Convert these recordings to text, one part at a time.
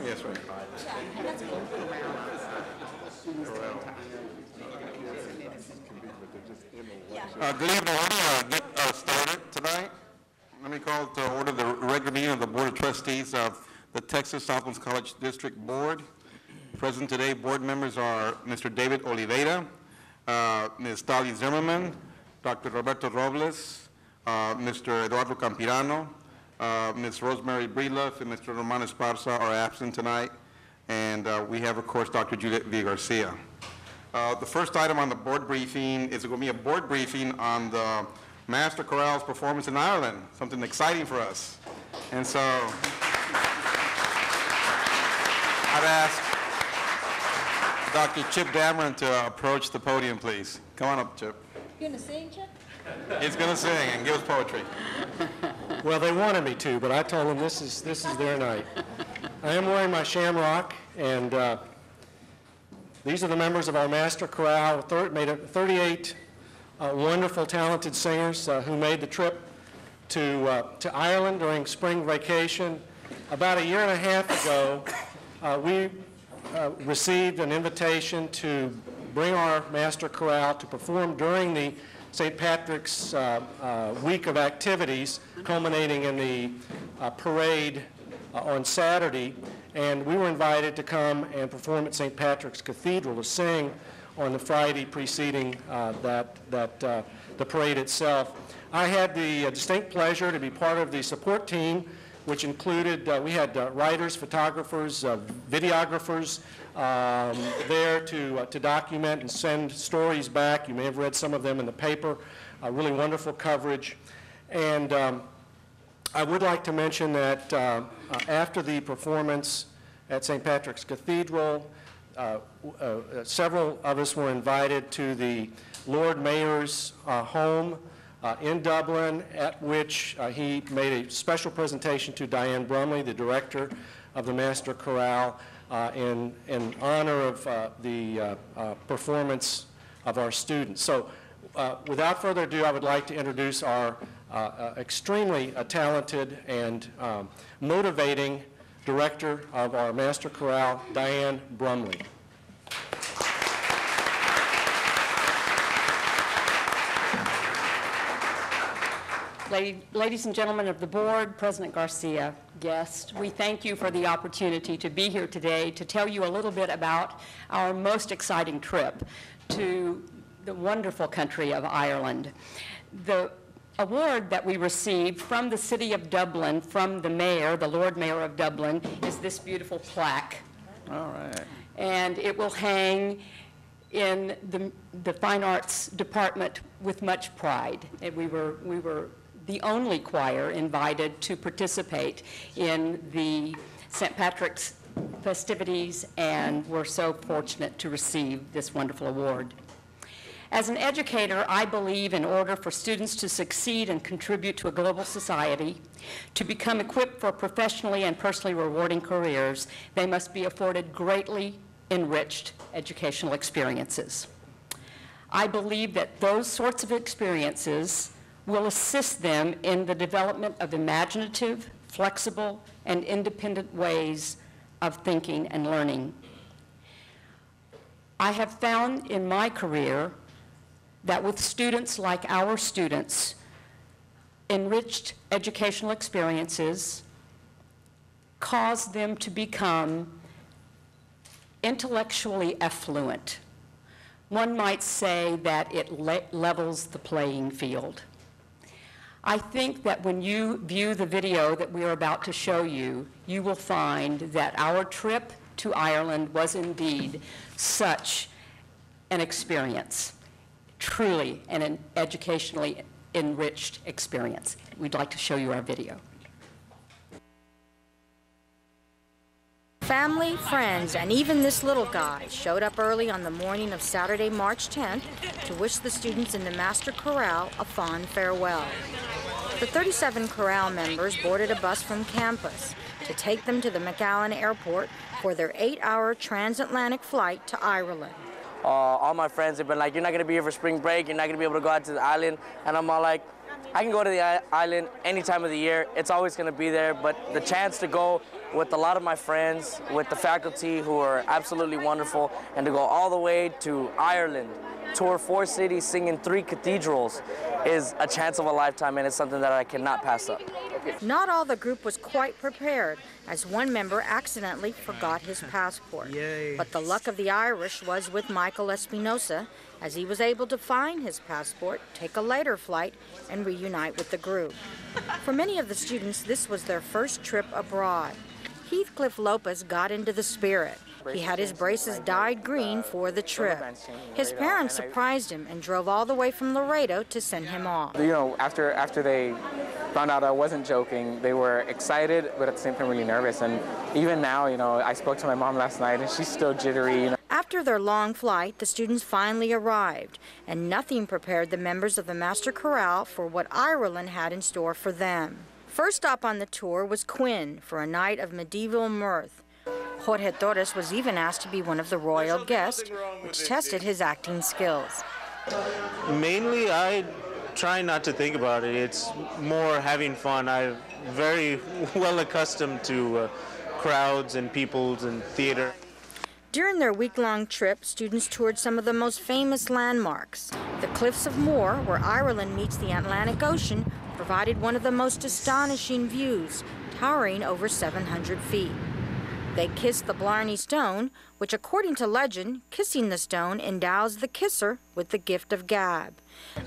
Yes, right. Good evening. Let me get started tonight. Let me call to order the regular meeting of the Board of Trustees of the Texas Southmost College District Board. Present today, board members are Mr. David Oliveira, Ms. Tali Zimmerman, Dr. Roberto Robles, Mr. Eduardo Campirano, Ms. Rosemary Breedlove, and Mr. Roman Esparza are absent tonight. And we have, of course, Dr. Juliet V. Garcia. The first item on the board briefing is going to be a board briefing on the Master Chorale's performance in Ireland, something exciting for us. And so I'd ask Dr. Chip Dameron to approach the podium, please. Come on up, Chip. You going to sing, Chip? He's going to sing and give us poetry. Well, they wanted me to, but I told them this is their night. I am wearing my shamrock, and these are the members of our Master Chorale, made up 38 wonderful, talented singers who made the trip to Ireland during spring vacation. About a year and a half ago, we received an invitation to bring our Master Chorale to perform during the St. Patrick's week of activities, culminating in the parade on Saturday, and we were invited to come and perform at St. Patrick's Cathedral to sing on the Friday preceding the parade itself. I had the distinct pleasure to be part of the support team, which included, we had writers, photographers, videographers there to document and send stories back. You may have read some of them in the paper. Really wonderful coverage. And I would like to mention that after the performance at St. Patrick's Cathedral, several of us were invited to the Lord Mayor's home in Dublin, at which he made a special presentation to Diane Brumley, the director of the Master Chorale, in honor of the performance of our students. So without further ado, I would like to introduce our extremely talented and motivating director of our Master Chorale, Diane Brumley. Ladies and gentlemen of the board, President Garcia, guests, we thank you for the opportunity to be here today to tell you a little bit about our most exciting trip to the wonderful country of Ireland. The award that we received from the city of Dublin, from the mayor, the Lord Mayor of Dublin, is this beautiful plaque. All right. And it will hang in the Fine Arts Department with much pride. And we were the only choir invited to participate in the St. Patrick's festivities, and we're so fortunate to receive this wonderful award. As an educator, I believe in order for students to succeed and contribute to a global society, to become equipped for professionally and personally rewarding careers, they must be afforded greatly enriched educational experiences. I believe that those sorts of experiences will assist them in the development of imaginative, flexible, and independent ways of thinking and learning. I have found in my career that with students like our students, enriched educational experiences cause them to become intellectually affluent. One might say that it levels the playing field. I think that when you view the video that we are about to show you, you will find that our trip to Ireland was indeed such an experience, truly an educationally enriched experience. We'd like to show you our video. Family, friends, and even this little guy showed up early on the morning of Saturday, March 10th to wish the students in the Master Chorale a fond farewell. The 37 chorale members boarded a bus from campus to take them to the McAllen Airport for their 8-hour transatlantic flight to Ireland. All my friends have been like, you're not going to be here for spring break, you're not going to be able to go out to the island. And I'm all like, I can go to the island any time of the year. It's always going to be there. But the chance to go with a lot of my friends, with the faculty who are absolutely wonderful, and to go all the way to Ireland, tour 4 cities, sing in 3 cathedrals, is a chance of a lifetime, and it's something that I cannot pass up. Not all the group was quite prepared, as one member accidentally forgot his passport. But the luck of the Irish was with Michael Espinosa, as he was able to find his passport, take a later flight, and reunite with the group. For many of the students, this was their first trip abroad. Heathcliff Lopez got into the spirit. He had his braces dyed green for the trip. His parents surprised him and drove all the way from Laredo to send him off. You know, after they found out I wasn't joking, they were excited, but at the same time really nervous. And even now, you know, I spoke to my mom last night, and she's still jittery. You know. After their long flight, the students finally arrived, and nothing prepared the members of the Master Chorale for what Ireland had in store for them. First stop on the tour was Quinn for a night of medieval mirth. Jorge Torres was even asked to be one of the royal guests, which tested his acting skills. Mainly, I try not to think about it. It's more having fun. I'm very well accustomed to crowds and peoples and theater. During their week-long trip, students toured some of the most famous landmarks. The Cliffs of Moher, where Ireland meets the Atlantic Ocean, provided one of the most astonishing views, towering over 700 feet. They kissed the Blarney Stone, which, according to legend, kissing the stone endows the kisser with the gift of gab.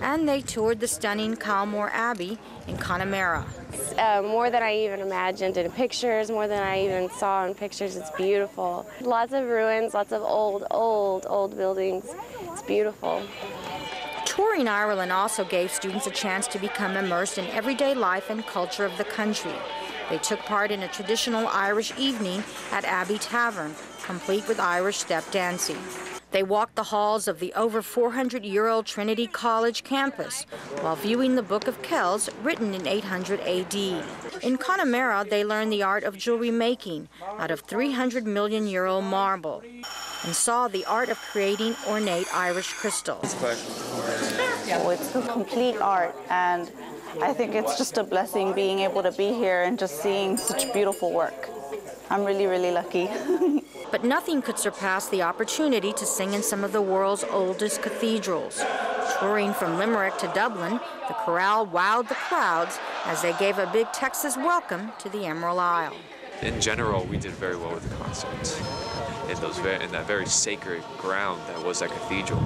And they toured the stunning Calmore Abbey in Connemara. More than I even imagined in pictures, more than I even saw in pictures. It's beautiful. Lots of ruins, lots of old buildings. It's beautiful. Touring Ireland also gave students a chance to become immersed in everyday life and culture of the country. They took part in a traditional Irish evening at Abbey Tavern, complete with Irish step dancing. They walked the halls of the over 400-year-old Trinity College campus while viewing the Book of Kells, written in 800 AD. In Connemara, they learned the art of jewelry making out of 300-million-year-old marble and saw the art of creating ornate Irish crystals. So it's a complete art, and I think it's just a blessing being able to be here and just seeing such beautiful work. I'm really, really lucky. But nothing could surpass the opportunity to sing in some of the world's oldest cathedrals. Touring from Limerick to Dublin, the chorale wowed the crowds as they gave a big Texas welcome to the Emerald Isle. In general, we did very well with the concerts. In that very sacred ground that was that cathedral,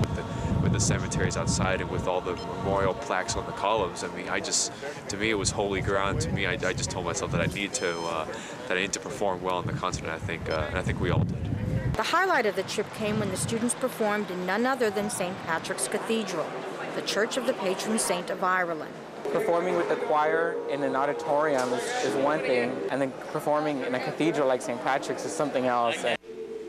with the cemeteries outside and with all the memorial plaques on the columns. I mean, to me, it was holy ground. To me, I just told myself that I need to perform well in the concert, and I think we all did. The highlight of the trip came when the students performed in none other than St. Patrick's Cathedral, the church of the patron saint of Ireland. Performing with the choir in an auditorium is one thing, and then performing in a cathedral like St. Patrick's is something else.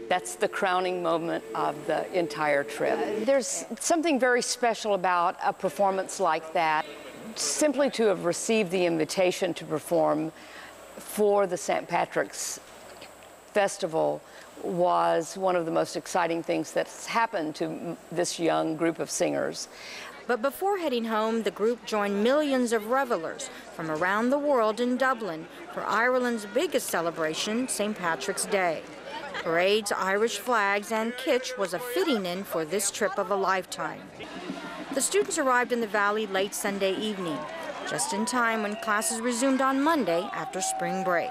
That's the crowning moment of the entire trip. There's something very special about a performance like that. Simply to have received the invitation to perform for the St. Patrick's Festival was one of the most exciting things that's happened to this young group of singers. But before heading home, the group joined millions of revelers from around the world in Dublin for Ireland's biggest celebration, St. Patrick's Day. Parades, Irish flags, and kitsch was a fitting end for this trip of a lifetime. The students arrived in the valley late Sunday evening, just in time when classes resumed on Monday after spring break.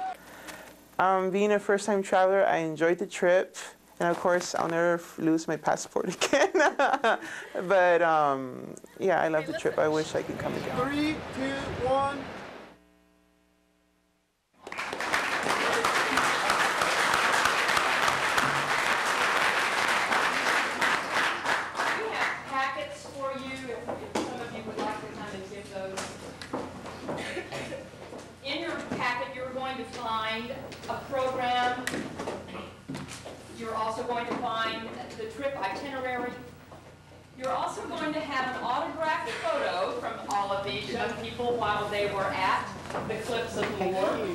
Being a first-time traveler, I enjoyed the trip, And of course, I'll never lose my passport again. But yeah, I love the trip. I wish I could come again. 3, 2, 1. A program. You're also going to find the trip itinerary. You're also going to have an autographed photo from all of these young people while they were at the Cliffs of Moher.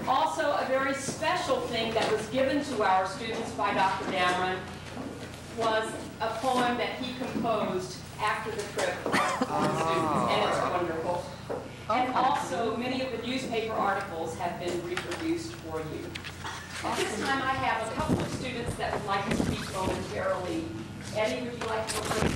Also, a very special thing that was given to our students by Dr. Dameron was a poem that he composed after the trip for the students, and it's wonderful. And also, many of the newspaper articles have been reproduced for you. At this time, I have a couple of students that would like to speak momentarily. Eddie, would you like to go first?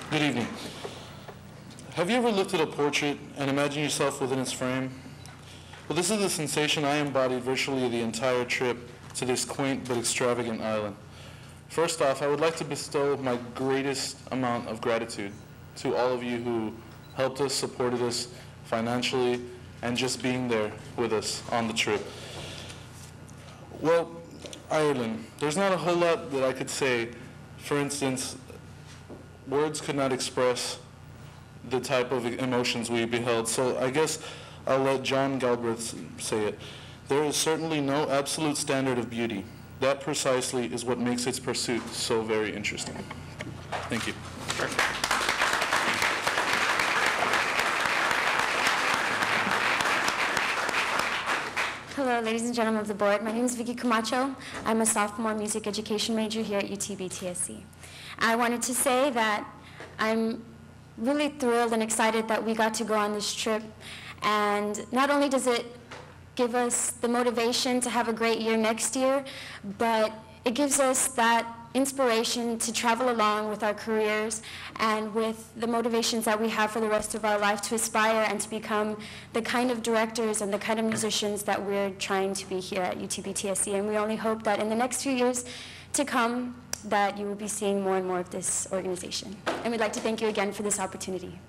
Good evening. Have you ever looked at a portrait and imagined yourself within its frame? Well, this is the sensation I embodied virtually the entire trip to this quaint but extravagant island. First off, I would like to bestow my greatest amount of gratitude to all of you who helped us, supported us financially, and just being there with us on the trip. Well, Ireland, there's not a whole lot that I could say. For instance, words could not express the type of emotions we beheld, so I guess I'll let John Galbraith say it. There is certainly no absolute standard of beauty. That precisely is what makes its pursuit so very interesting. Thank you. Hello, ladies and gentlemen of the board. My name is Vicky Camacho. I'm a sophomore music education major here at UTB-TSC. I wanted to say that I'm really thrilled and excited that we got to go on this trip. And not only does it give us the motivation to have a great year next year, but it gives us that inspiration to travel along with our careers and with the motivations that we have for the rest of our life to aspire and to become the kind of directors and the kind of musicians that we're trying to be here at UTB-TSC. And we only hope that in the next few years to come that you will be seeing more and more of this organization. And we'd like to thank you again for this opportunity.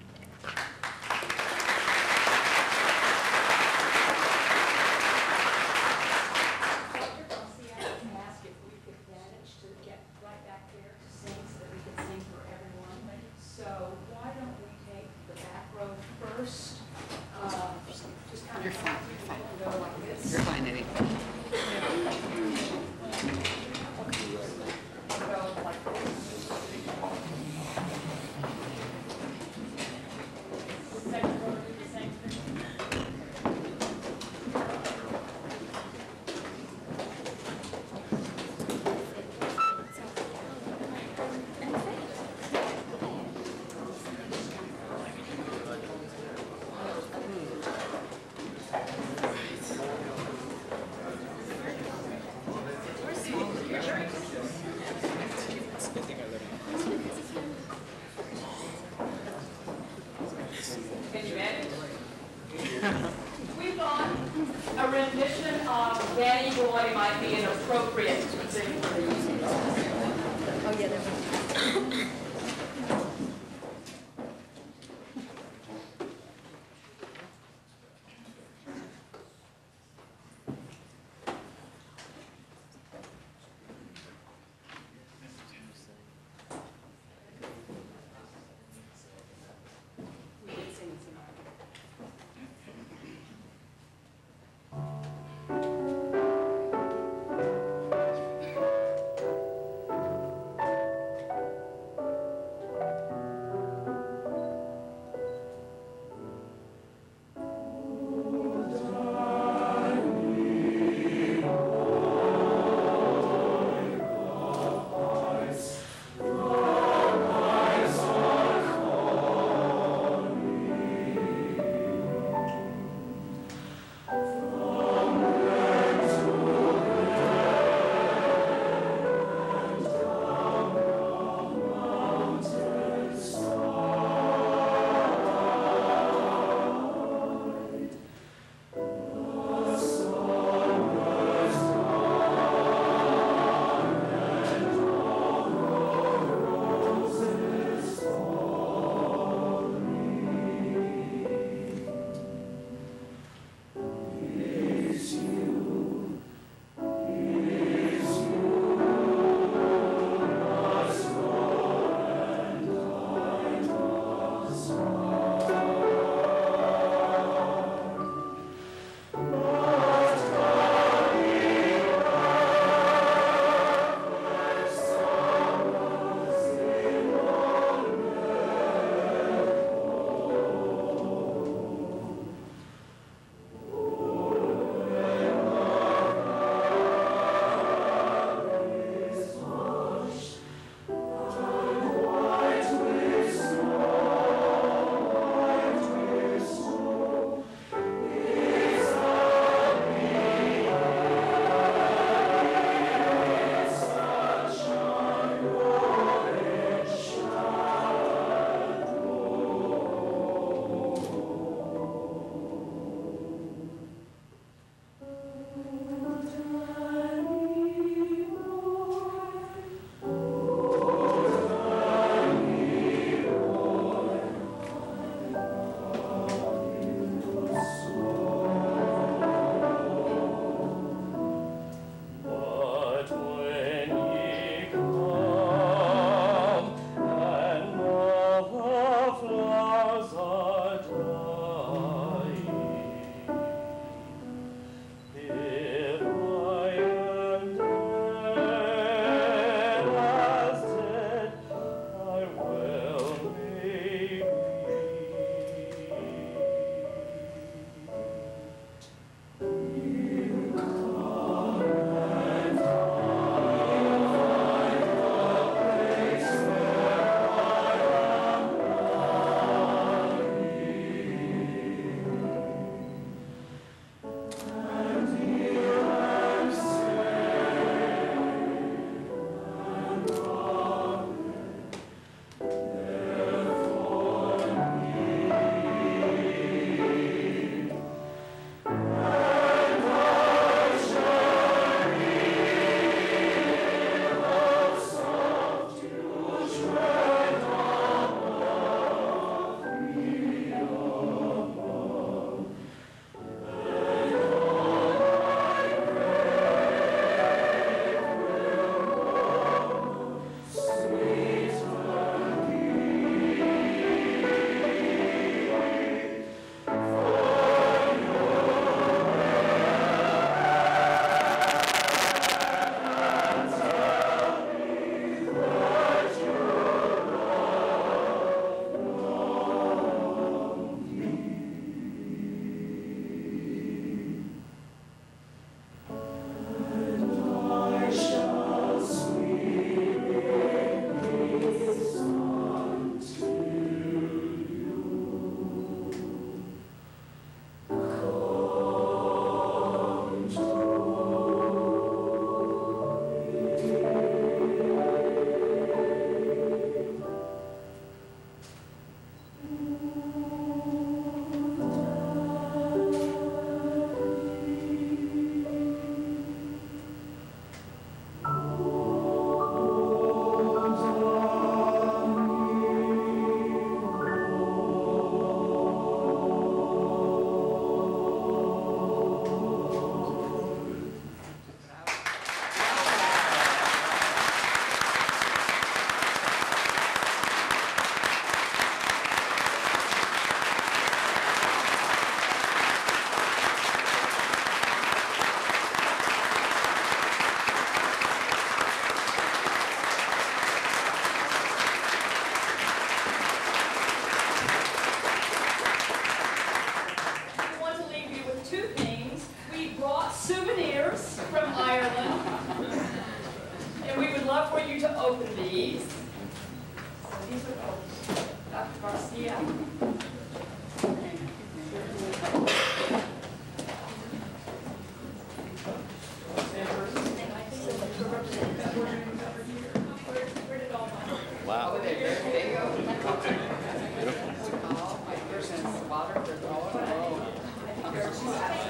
We thought a rendition of Danny Boy might be an appropriate thing for the evening. Oh, yeah, there's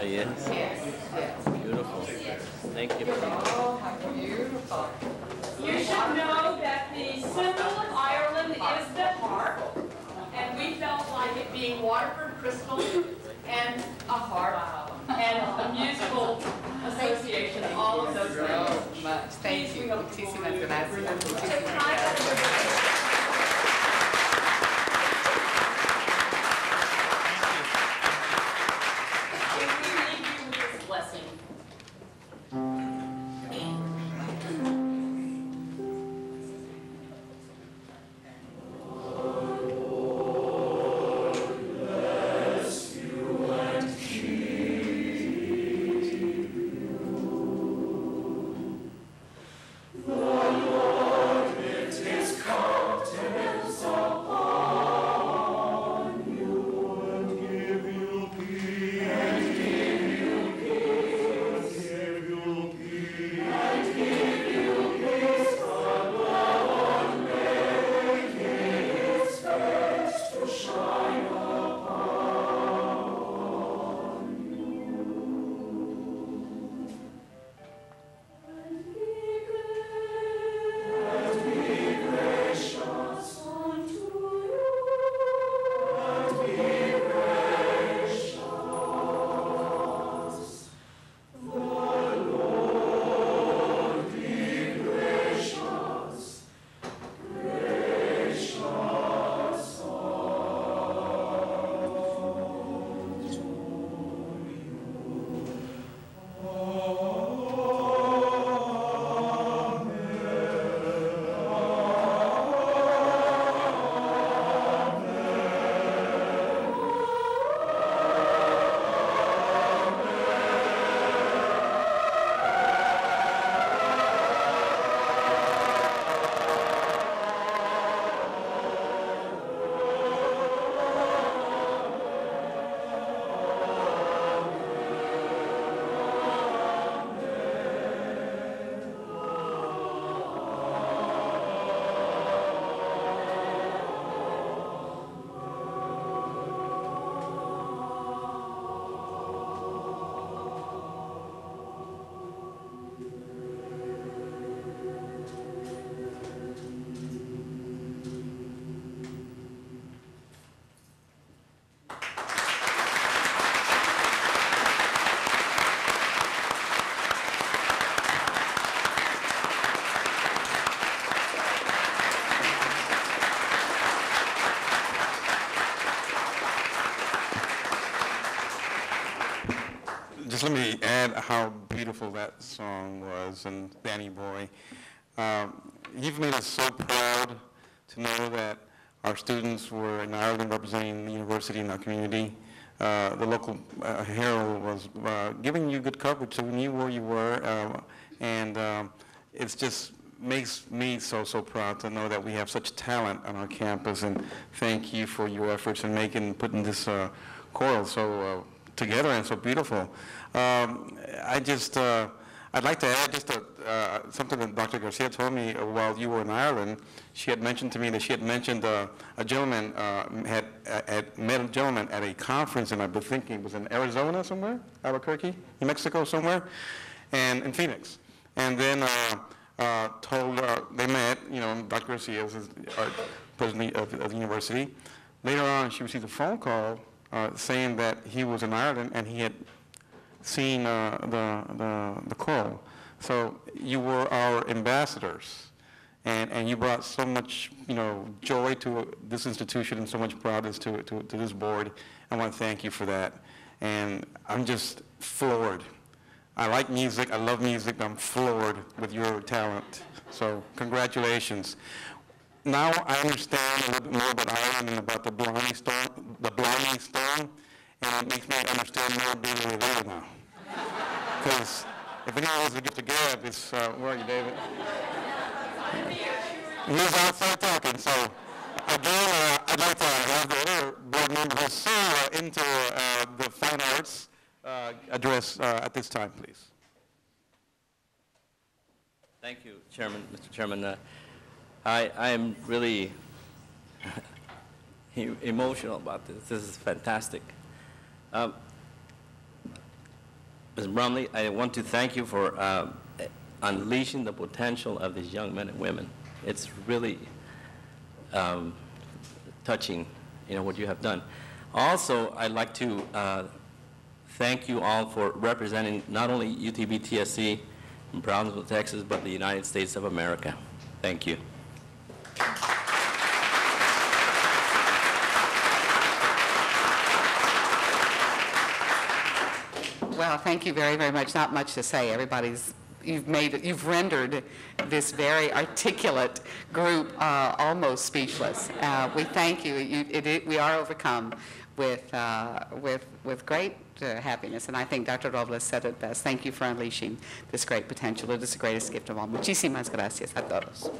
Yes. Beautiful. Thank you. Oh, how beautiful. You should know that the symbol of Ireland is the heart, and we felt like it being Waterford crystal and a heart and a musical association, all of those things. Much. Thank you. Muchísimas gracias. Blessing. Just let me add how beautiful that song was, and Danny Boy. You've made us so proud to know that our students were in Ireland representing the university and our community. The local Herald was giving you good coverage, so we knew where you were, and it's just makes me so proud to know that we have such talent on our campus, and thank you for your efforts in putting this choral so together and so beautiful. I'd like to add just something that Dr. Garcia told me while you were in Ireland. She had mentioned to me that she had mentioned a gentleman had met a gentleman at a conference, and I was thinking it was in Arizona somewhere, Albuquerque, New Mexico somewhere, and in Phoenix. And then they met, Dr. Garcia is president of the university. Later on, she received a phone call saying that he was in Ireland and he had seen the choral. So you were our ambassadors, and you brought so much joy to this institution and so much proudness to this board. I want to thank you for that. And I'm just floored. I like music, I love music, but I'm floored with your talent. So congratulations. Now I understand a little bit more about Ireland and about the Blarney Stone, and it makes me understand more David Rivera now. Because if anyone wants to get together, it's, where are you, David? He's outside talking, so again, I'd like to have the other board members so into the fine arts address at this time, please. Thank you, Chairman, Mr. Chairman. I am really emotional about this. This is fantastic. Ms. Brumley, I want to thank you for unleashing the potential of these young men and women. It's really touching, what you have done. Also, I'd like to thank you all for representing not only UTB-TSC in Brownsville, Texas, but the United States of America. Thank you. Well, thank you very, very much. Not much to say. You've rendered this very articulate group almost speechless. We thank you. We are overcome with great happiness, and I think Dr. Robles said it best. Thank you for unleashing this great potential. It is the greatest gift of all. Muchísimas gracias a todos.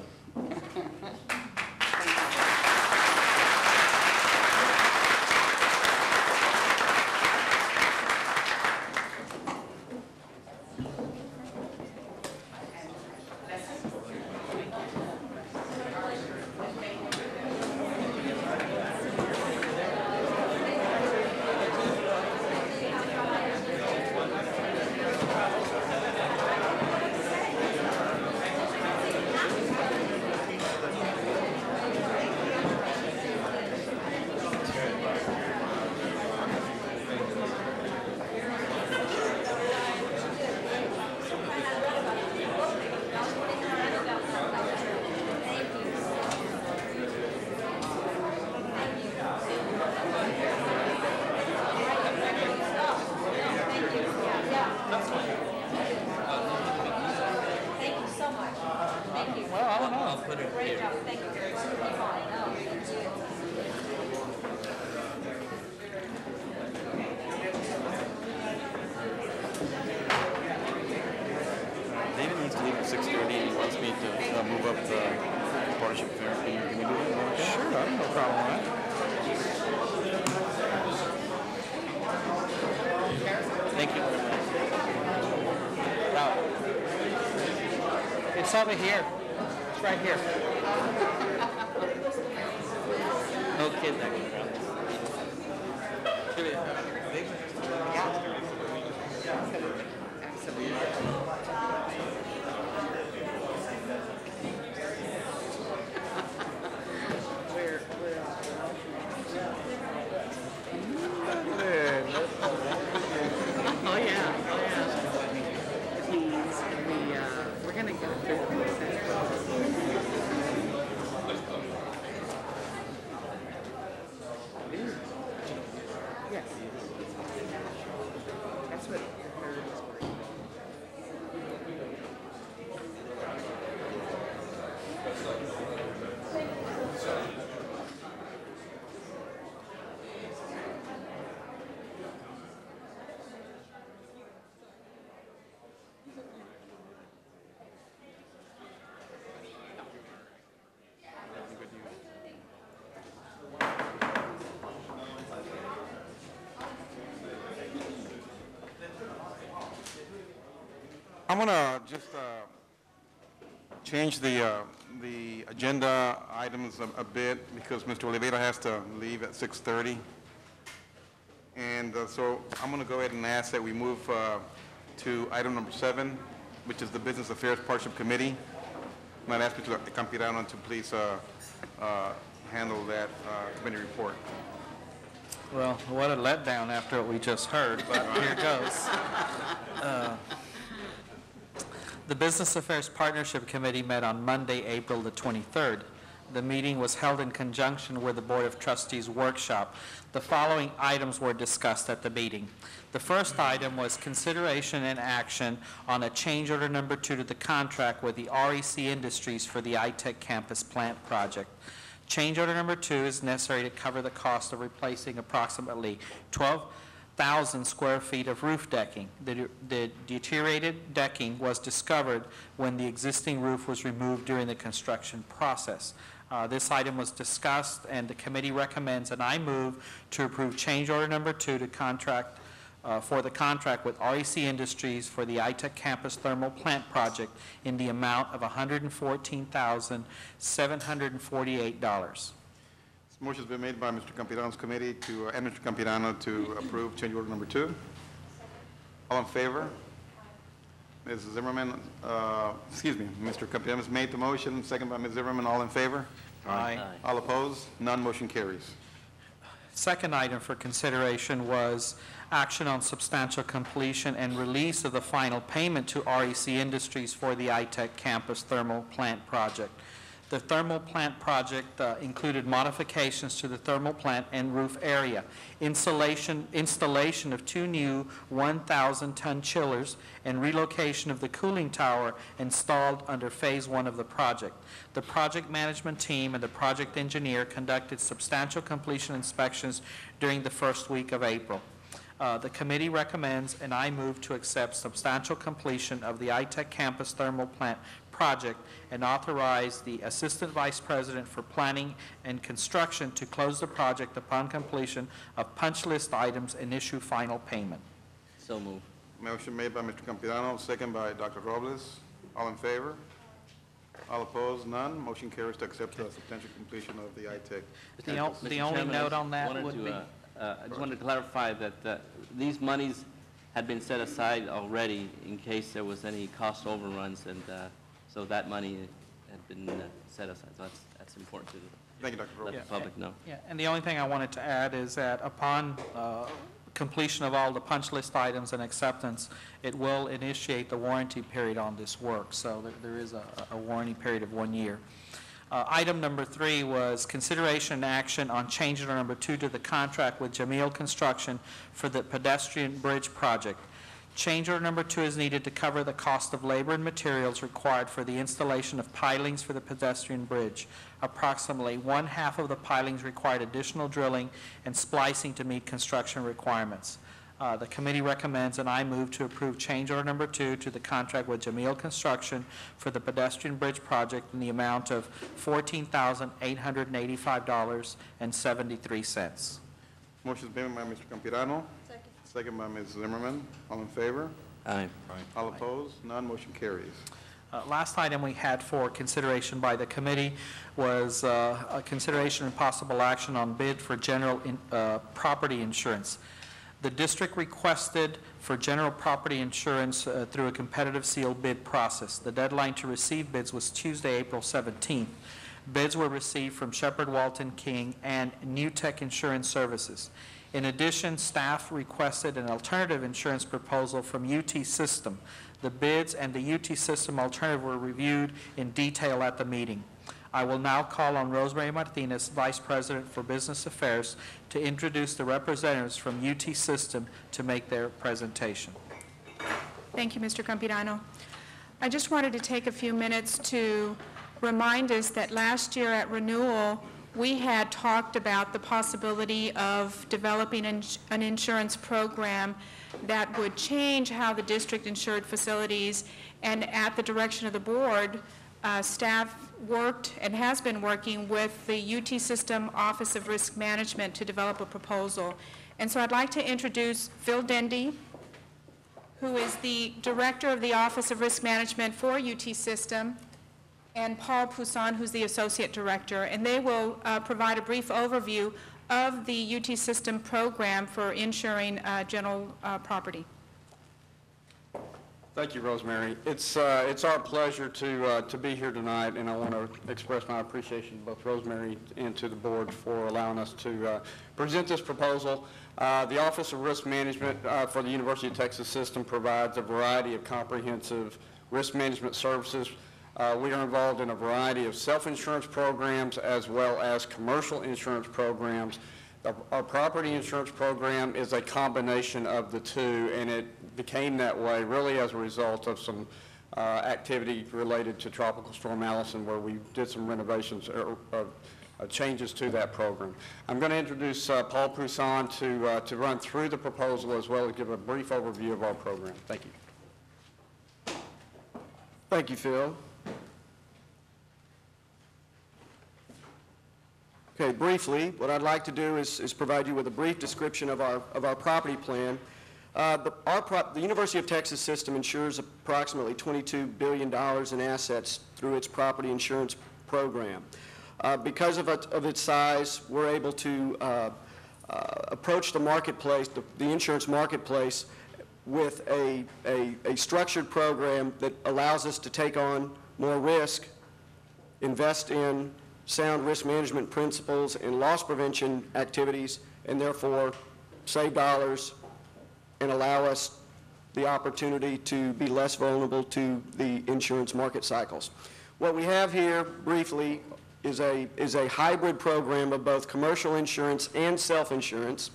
David needs to leave at 6:30 and he wants me to move up the partnership fair. Can we do that? Okay? Sure, I have no problem with that. Thank you. It's over here. It's right here. No kid I'm going to just change the agenda items a bit because Mr. Oliveira has to leave at 6:30. And so I'm going to go ahead and ask that we move to item number 7, which is the Business Affairs Partnership Committee. I'm going to ask Mr. Campirano to please handle that committee report. Well, what a letdown after what we just heard, but here goes. The Business Affairs Partnership Committee met on Monday, April the 23rd. The meeting was held in conjunction with the Board of Trustees workshop. The following items were discussed at the meeting. The first item was consideration and action on a change order number 2 to the contract with the REC Industries for the iTech Campus Plant Project. Change order number 2 is necessary to cover the cost of replacing approximately 12,000 square feet of roof decking. The deteriorated decking was discovered when the existing roof was removed during the construction process. This item was discussed and the committee recommends, and I move to approve change order number 2 to contract for the contract with REC Industries for the iTech Campus Thermal Plant Project in the amount of $114,748. It's Motion's been made by Mr. Campirano's committee to, and Mr. Campirano to approve change order number 2. All in favor? Mrs. Zimmerman, Mr. Campirano's made the motion, second by Ms. Zimmerman. All in favor? Aye. All opposed? None. Motion carries. Second item for consideration was action on substantial completion and release of the final payment to REC Industries for the iTech campus thermal plant project. The thermal plant project included modifications to the thermal plant and roof area, installation of 2 new 1,000-ton chillers, and relocation of the cooling tower installed under Phase 1 of the project. The project management team and the project engineer conducted substantial completion inspections during the first week of April. The committee recommends, and I move to accept substantial completion of the iTech campus thermal plant project and authorize the Assistant Vice President for Planning and Construction to close the project upon completion of punch list items and issue final payment. So moved. Motion made by Mr. Campirano, second by Dr. Robles. All in favor? All opposed? None. Motion carries to accept the substantial completion of the iTech. The only note on that would be... I just wanted to clarify that these monies had been set aside already in case there was any cost overruns, and so that money had been set aside. So that's important to Thank you, Dr. let the public know. Yeah, and the only thing I wanted to add is that upon completion of all the punch list items and acceptance, it will initiate the warranty period on this work. So there is a warranty period of 1 year. Item number 3 was consideration and action on change order number 2 to the contract with Jamil Construction for the pedestrian bridge project. Change order number 2 is needed to cover the cost of labor and materials required for the installation of pilings for the pedestrian bridge. Approximately 1/2 of the pilings required additional drilling and splicing to meet construction requirements. The committee recommends, and I move to approve change order number 2 to the contract with Jamil Construction for the pedestrian bridge project in the amount of $14,885.73. Motion's been made by Mr. Campirano. Second by Ms. Zimmerman. All in favor? Aye. All opposed? None. Motion carries. Last item we had for consideration by the committee was a consideration and possible action on bid for general property insurance. The district requested for general property insurance through a competitive sealed bid process. The deadline to receive bids was Tuesday, April 17th. Bids were received from Shepherd Walton King and New Tech Insurance Services. In addition, staff requested an alternative insurance proposal from UT System. The bids and the UT System alternative were reviewed in detail at the meeting. I will now call on Rosemary Martinez, Vice President for Business Affairs, to introduce the representatives from UT System to make their presentation. Thank you, Mr. Campirano. I just wanted to take a few minutes to remind us that last year at renewal, we had talked about the possibility of developing an insurance program that would change how the district insured facilities, and at the direction of the board, staff worked and has been working with the UT System Office of Risk Management to develop a proposal. And so I'd like to introduce Phil Dendy, who is the Director of the Office of Risk Management for UT System, and Paul Poussin, who's the Associate Director, and they will provide a brief overview of the UT System program for insuring general property. Thank you, Rosemary. It's our pleasure to be here tonight, and I want to express my appreciation to both Rosemary and to the board for allowing us to present this proposal. The Office of Risk Management for the University of Texas System provides a variety of comprehensive risk management services. We are involved in a variety of self-insurance programs as well as commercial insurance programs. Our property insurance program is a combination of the two, and it became that way really as a result of some activity related to Tropical Storm Allison, where we did some renovations or changes to that program. I'm going to introduce Paul Poussin to run through the proposal as well as give a brief overview of our program. Thank you. Thank you, Phil. Okay, briefly, what I'd like to do is provide you with a brief description of our property plan. The University of Texas System insures approximately $22 billion in assets through its property insurance program. Because of its size, we're able to approach the marketplace, the insurance marketplace, with a structured program that allows us to take on more risk, invest in sound risk management principles and loss prevention activities, and therefore save dollars and allow us the opportunity to be less vulnerable to the insurance market cycles. What we have here briefly is a hybrid program of both commercial insurance and self-insurance.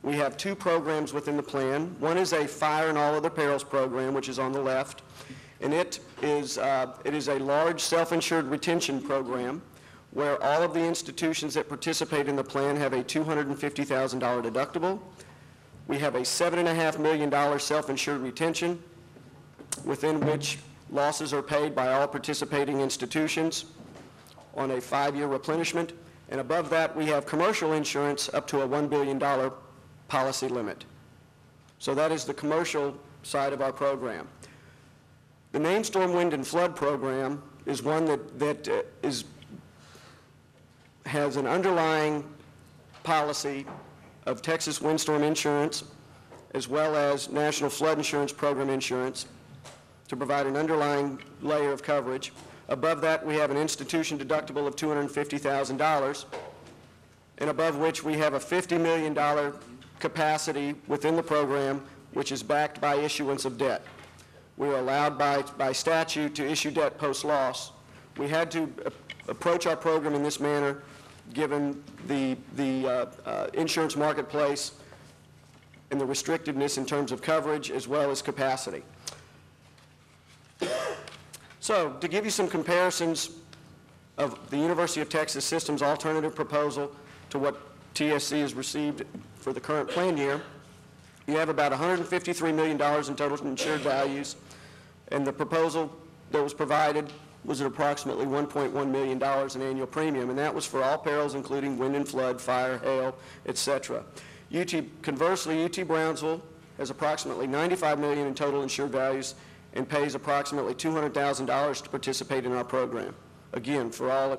We have two programs within the plan. One is a fire and all other perils program, which is on the left, and it is a large self-insured retention program where all of the institutions that participate in the plan have a $250,000 deductible. We have a $7.5 million self-insured retention within which losses are paid by all participating institutions on a 5-year replenishment. And above that, we have commercial insurance up to a $1 billion policy limit. So that is the commercial side of our program. The named storm wind and flood program is one that has an underlying policy of Texas windstorm insurance as well as National Flood Insurance Program insurance to provide an underlying layer of coverage. Above that, we have an institution deductible of $250,000, and above which we have a $50 million capacity within the program, which is backed by issuance of debt. We are allowed by statute to issue debt post-loss. We had to approach our program in this manner given the insurance marketplace and the restrictiveness in terms of coverage as well as capacity. So, to give you some comparisons of the University of Texas System's alternative proposal to what TSC has received for the current plan year, you have about $153 million in total insured values, and the proposal that was provided was at approximately $1.1 million in annual premium, and that was for all perils including wind and flood, fire, hail, etc. Conversely, UT Brownsville has approximately $95 million in total insured values and pays approximately $200,000 to participate in our program. Again, for all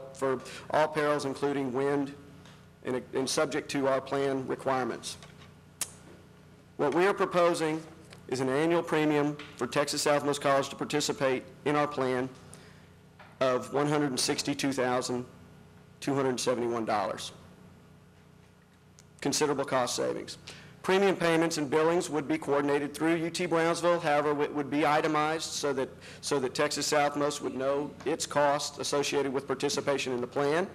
perils including wind and subject to our plan requirements. What we are proposing is an annual premium for Texas Southmost College to participate in our plan of $162,271. Considerable cost savings. Premium payments and billings would be coordinated through UT Brownsville. However, it would be itemized so that Texas Southmost would know its cost associated with participation in the plan.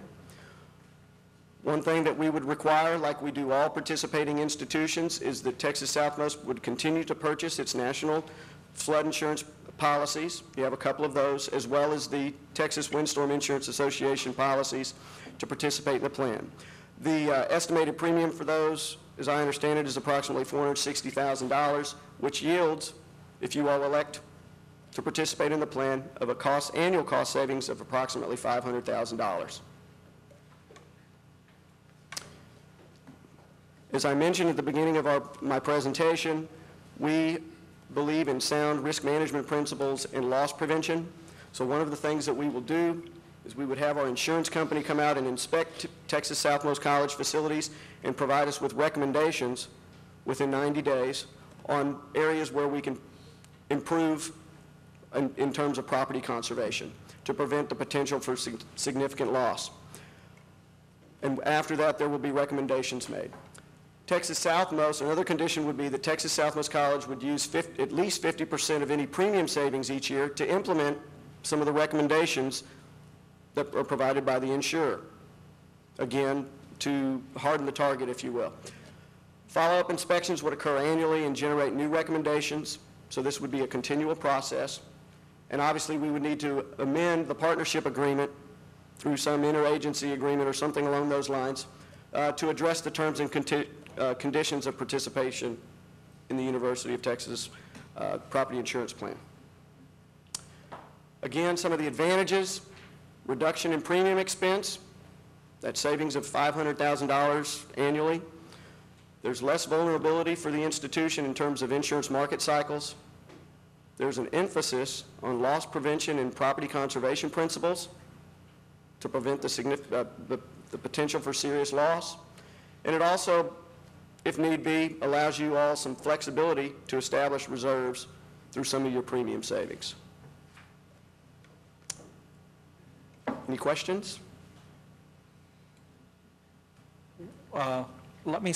One thing that we would require, like we do all participating institutions, is that Texas Southmost would continue to purchase its national flood insurance policies. You have a couple of those, as well as the Texas Windstorm Insurance Association policies to participate in the plan. The estimated premium for those, as I understand it, is approximately $460,000, which yields, if you all elect to participate in the plan, of a annual cost savings of approximately $500,000. As I mentioned at the beginning of my presentation, we believe in sound risk management principles and loss prevention. So one of the things that we will do is we would have our insurance company come out and inspect Texas Southmost College facilities and provide us with recommendations within 90 days on areas where we can improve in terms of property conservation to prevent the potential for significant loss. And after that, there will be recommendations made. Texas Southmost, another condition would be that Texas Southmost College would use at least 50% of any premium savings each year to implement some of the recommendations that are provided by the insurer. Again, to harden the target, if you will. Follow-up inspections would occur annually and generate new recommendations, so this would be a continual process. And obviously, we would need to amend the partnership agreement through some interagency agreement or something along those lines to address the terms and conditions of participation in the University of Texas property insurance plan. Again, some of the advantages: reduction in premium expense, that's savings of $500,000 annually. There's less vulnerability for the institution in terms of insurance market cycles. There's an emphasis on loss prevention and property conservation principles. to prevent the potential for serious loss. And it also, if need be, allows you all some flexibility to establish reserves through some of your premium savings. Any questions? Let me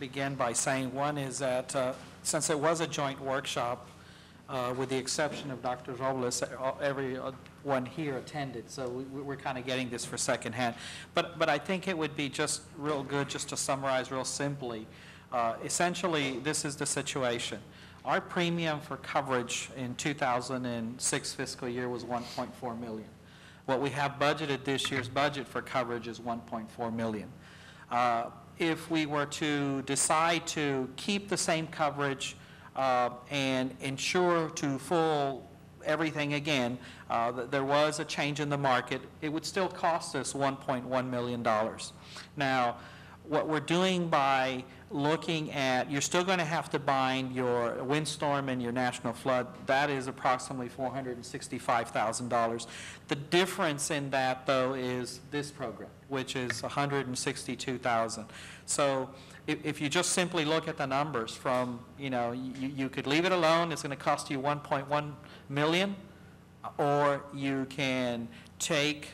begin by saying one is that since it was a joint workshop, with the exception of Dr. Robles, everyone here attended, so we're kind of getting this for secondhand. But I think it would be just real good just to summarize real simply. Essentially, this is the situation. Our premium for coverage in 2006 fiscal year was $1.4 million. What we have budgeted this year's budget for coverage is $1.4 million. If we were to decide to keep the same coverage and insure to full everything again, there was a change in the market, it would still cost us $1.1 million. Now, what we're doing by looking at, you're still going to have to bind your windstorm and your national flood. That is approximately $465,000. The difference in that, though, is this program, which is $162,000. So if you just simply look at the numbers from, you could leave it alone, it's going to cost you $1.1 million, or you can take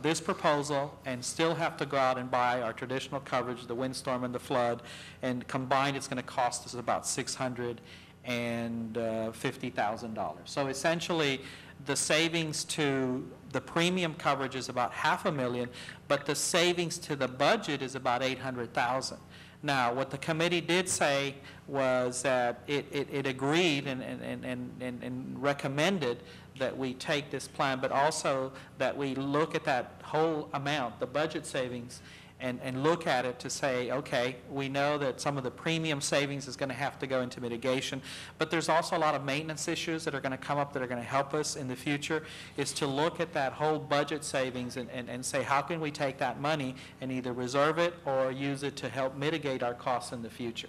this proposal and still have to go out and buy our traditional coverage, the windstorm and the flood, and combined it's going to cost us about $650,000. So essentially, the savings to the premium coverage is about $500,000, but the savings to the budget is about $800,000. Now, what the committee did say was that it agreed and recommended that we take this plan, but also that we look at that whole amount, the budget savings, and look at it to say, okay, we know that some of the premium savings is going to have to go into mitigation, but there's also a lot of maintenance issues that are going to come up that are going to help us in the future, is to look at that whole budget savings and say, how can we take that money and either reserve it or use it to help mitigate our costs in the future.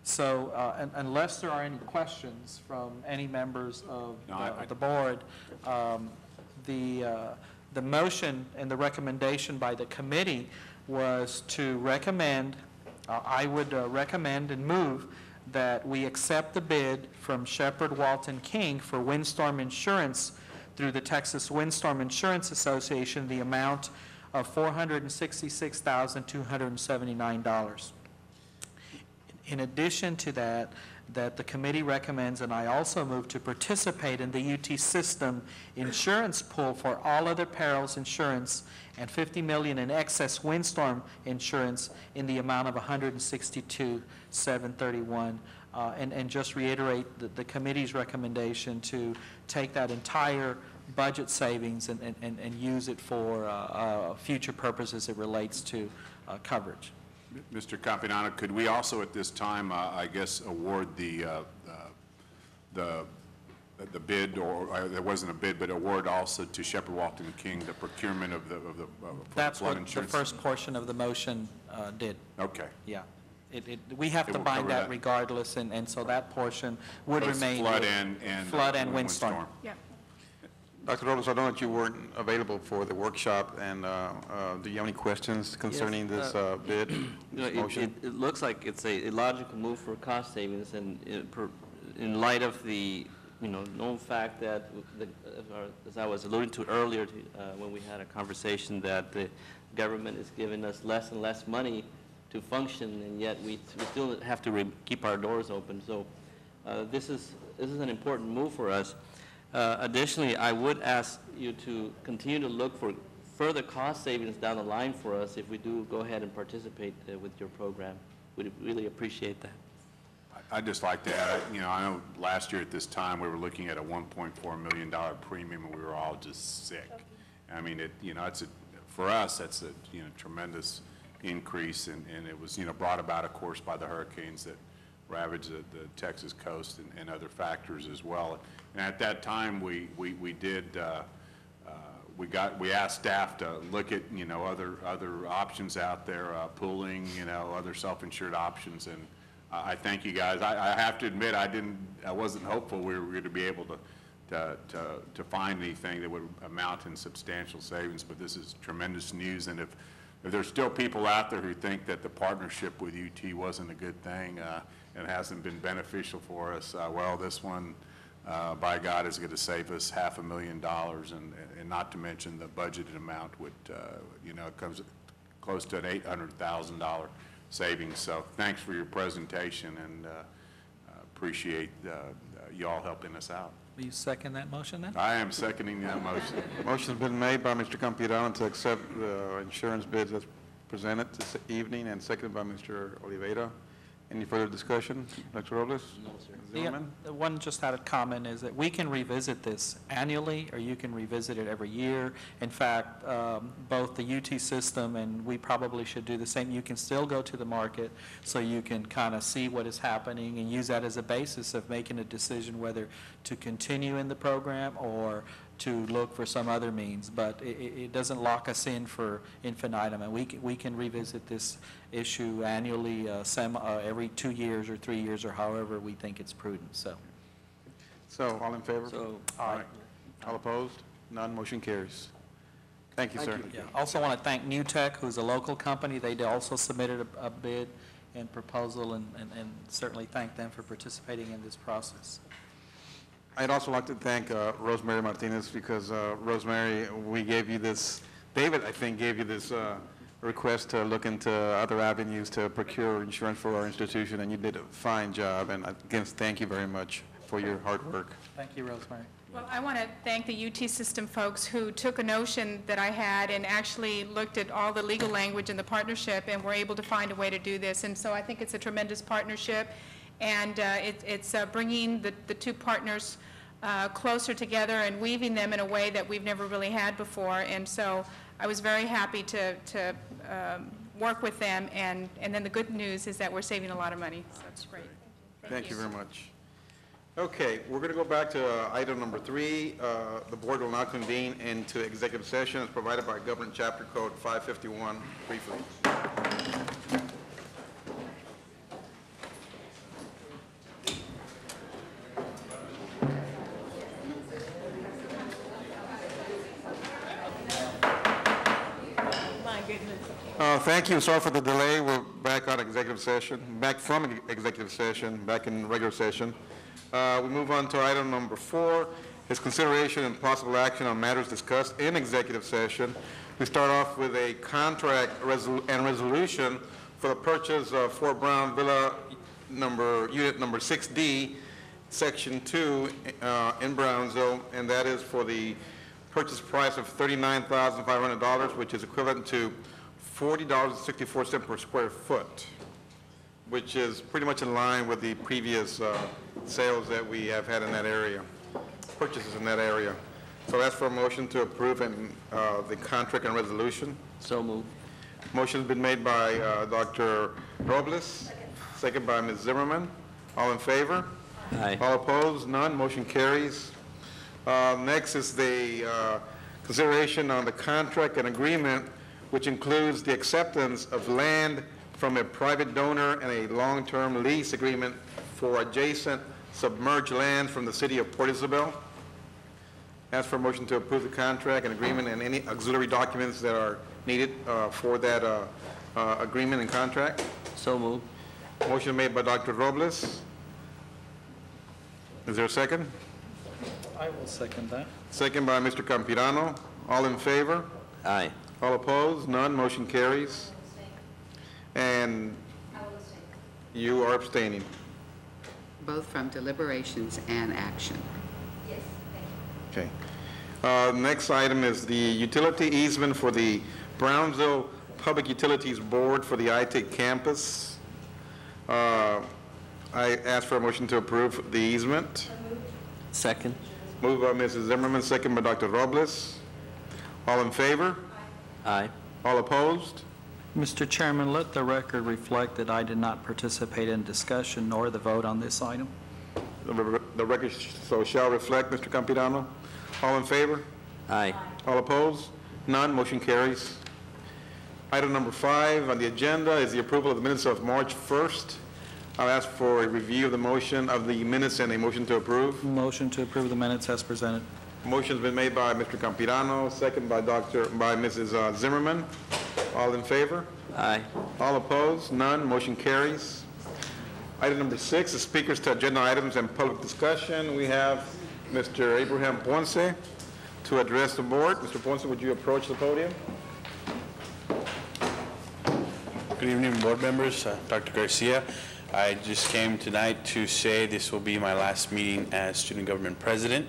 So unless there are any questions from any members of the board, the motion and the recommendation by the committee was to recommend, I would recommend and move that we accept the bid from Shepherd Walton King for windstorm insurance through the Texas Windstorm Insurance Association, the amount of $466,279. In addition to that, the committee recommends, and I also move to participate in the UT system insurance pool for all other perils insurance and $50 million in excess windstorm insurance in the amount of $162,731. And just reiterate the committee's recommendation to take that entire budget savings and use it for future purposes as it relates to coverage. Mr. Campanano, could we also at this time, I guess, award the bid, or there wasn't a bid, but award also to Shepherd Walton King the procurement of the That's flood what insurance? the first portion of the motion did. Okay. Yeah. We have to bind that regardless, and so that portion would remain. Flood and windstorm. Yeah. Dr. Robles, I know that you weren't available for the workshop, and do you have any questions concerning this bid, this motion? It looks like it's a logical move for cost savings, and in light of the known fact that, as I was alluding to earlier when we had a conversation, that the government is giving us less and less money to function, and yet we still have to keep our doors open. So this is an important move for us. Additionally, I would ask you to continue to look for further cost savings down the line for us if we do go ahead and participate with your program. We'd really appreciate that. I'd just like to add, I know last year at this time we were looking at a $1.4 million premium, and we were all just sick. I mean, for us, that's a tremendous increase, and it was brought about, of course, by the hurricanes that ravaged the Texas coast and other factors as well. And at that time, we asked staff to look at other options out there, pooling, other self-insured options, and I thank you guys. I have to admit I wasn't hopeful we were going to be able to to find anything that would amount in substantial savings, but this is tremendous news. And if there's still people out there who think that the partnership with UT wasn't a good thing and hasn't been beneficial for us, well, this one, by God, is going to save us $500,000, and not to mention the budgeted amount would, it comes close to an $800,000 savings. So thanks for your presentation, and appreciate you all helping us out. Will you second that motion then? I am seconding that motion. Motion's been made by Mr. Campirano to accept the insurance bids as presented this evening, and seconded by Mr. Oliveira. Any further discussion? Dr. Robles? No, sir. Zimmerman? The one just had a comment is that we can revisit this annually, or you can revisit it every year. In fact, both the UT system and we probably should do the same. You can still go to the market so you can kind of see what is happening and use that as a basis of making a decision whether to continue in the program or to look for some other means, but it doesn't lock us in for infinitum, and we can revisit this issue annually, every 2 years or 3 years, or however we think it's prudent. So all in favor? Aye. All opposed? None. Motion carries. Thank you, sir. Yeah. Also want to thank New Tech, who's a local company. They also submitted a bid and proposal, and certainly thank them for participating in this process. I'd also like to thank Rosemary Martinez, because Rosemary, we gave you this, David, I think, gave you this request to look into other avenues to procure insurance for our institution, and you did a fine job. And again, thank you very much for your hard work. Thank you, Rosemary. Well, I want to thank the UT system folks who took a notion that I had and actually looked at all the legal language in the partnership and were able to find a way to do this. And so I think it's a tremendous partnership. And it's bringing the two partners closer together and weaving them in a way that we've never really had before. And so I was very happy to work with them. And then the good news is that we're saving a lot of money. So that's great. Thank you very much. Okay, we're going to go back to item number 3. The board will now convene into executive session as provided by Government Chapter Code 551 briefly. Thank you. Sorry for the delay. We're back on executive session, back from executive session, back in regular session. We move on to item number 4, is consideration and possible action on matters discussed in executive session. We start off with a contract and resolution for the purchase of Fort Brown Villa unit number 6D, section 2 in Brownsville, and that is for the purchase price of $39,500, which is equivalent to $40.64 per square foot, which is pretty much in line with the previous sales that we have had in that area, purchases in that area. So that's for a motion to approve and the contract and resolution. So moved. Motion's been made by Dr. Robles, second by Ms. Zimmerman. All in favor? Aye. All opposed? None. Motion carries. Next is the consideration on the contract and agreement, which includes the acceptance of land from a private donor and a long-term lease agreement for adjacent submerged land from the city of Port Isabel. Ask for a motion to approve the contract and agreement and any auxiliary documents that are needed for that agreement and contract. So moved. Motion made by Dr. Robles. Is there a second? I will second that. Second by Mr. Campirano. All in favor? Aye. All opposed? None. Motion carries. And you are abstaining. Both from deliberations and action. Okay. Next item is the utility easement for the Brownsville Public Utilities Board for the ITIC campus. I ask for a motion to approve the easement. Second. Moved by Mrs. Zimmerman, second by Dr. Robles. All in favor? Aye. All opposed? Mr. Chairman, let the record reflect that I did not participate in discussion nor the vote on this item. The record so shall reflect, Mr. Campirano. All in favor? Aye. All opposed? None. Motion carries. Item number 5 on the agenda is the approval of the minutes of March 1st. I'll ask for a review of the motion of the minutes and a motion to approve. Motion to approve the minutes as presented. Motion's been made by Mr. Campirano, second by Mrs. Zimmerman. All in favor? Aye. All opposed? None. Motion carries. Item number 6 is speakers to agenda items and public discussion. We have Mr. Abraham Ponce to address the board. Mr. Ponce, would you approach the podium? Good evening, board members. Dr. Garcia. I just came tonight to say this will be my last meeting as student government president.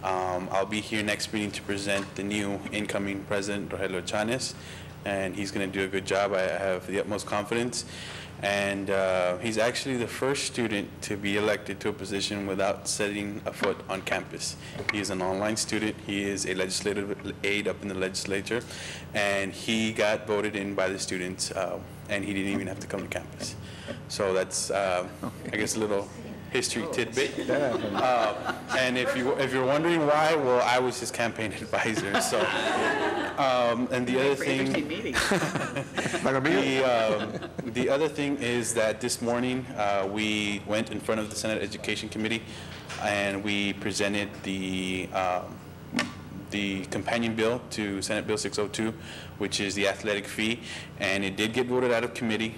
I'll be here next meeting to present the new incoming president, Rogelio Chanes, and he's going to do a good job. I have the utmost confidence. And he's actually the first student to be elected to a position without setting a foot on campus. He is an online student. He is a legislative aide up in the legislature, and he got voted in by the students, and he didn't even have to come to campus. So that's, I guess, a little history tidbit. And if you're wondering why, well, I was his campaign advisor. So, and the other thing, the other thing is that this morning we went in front of the Senate Education Committee and we presented the companion bill to Senate Bill 602, which is the athletic fee, and it did get voted out of committee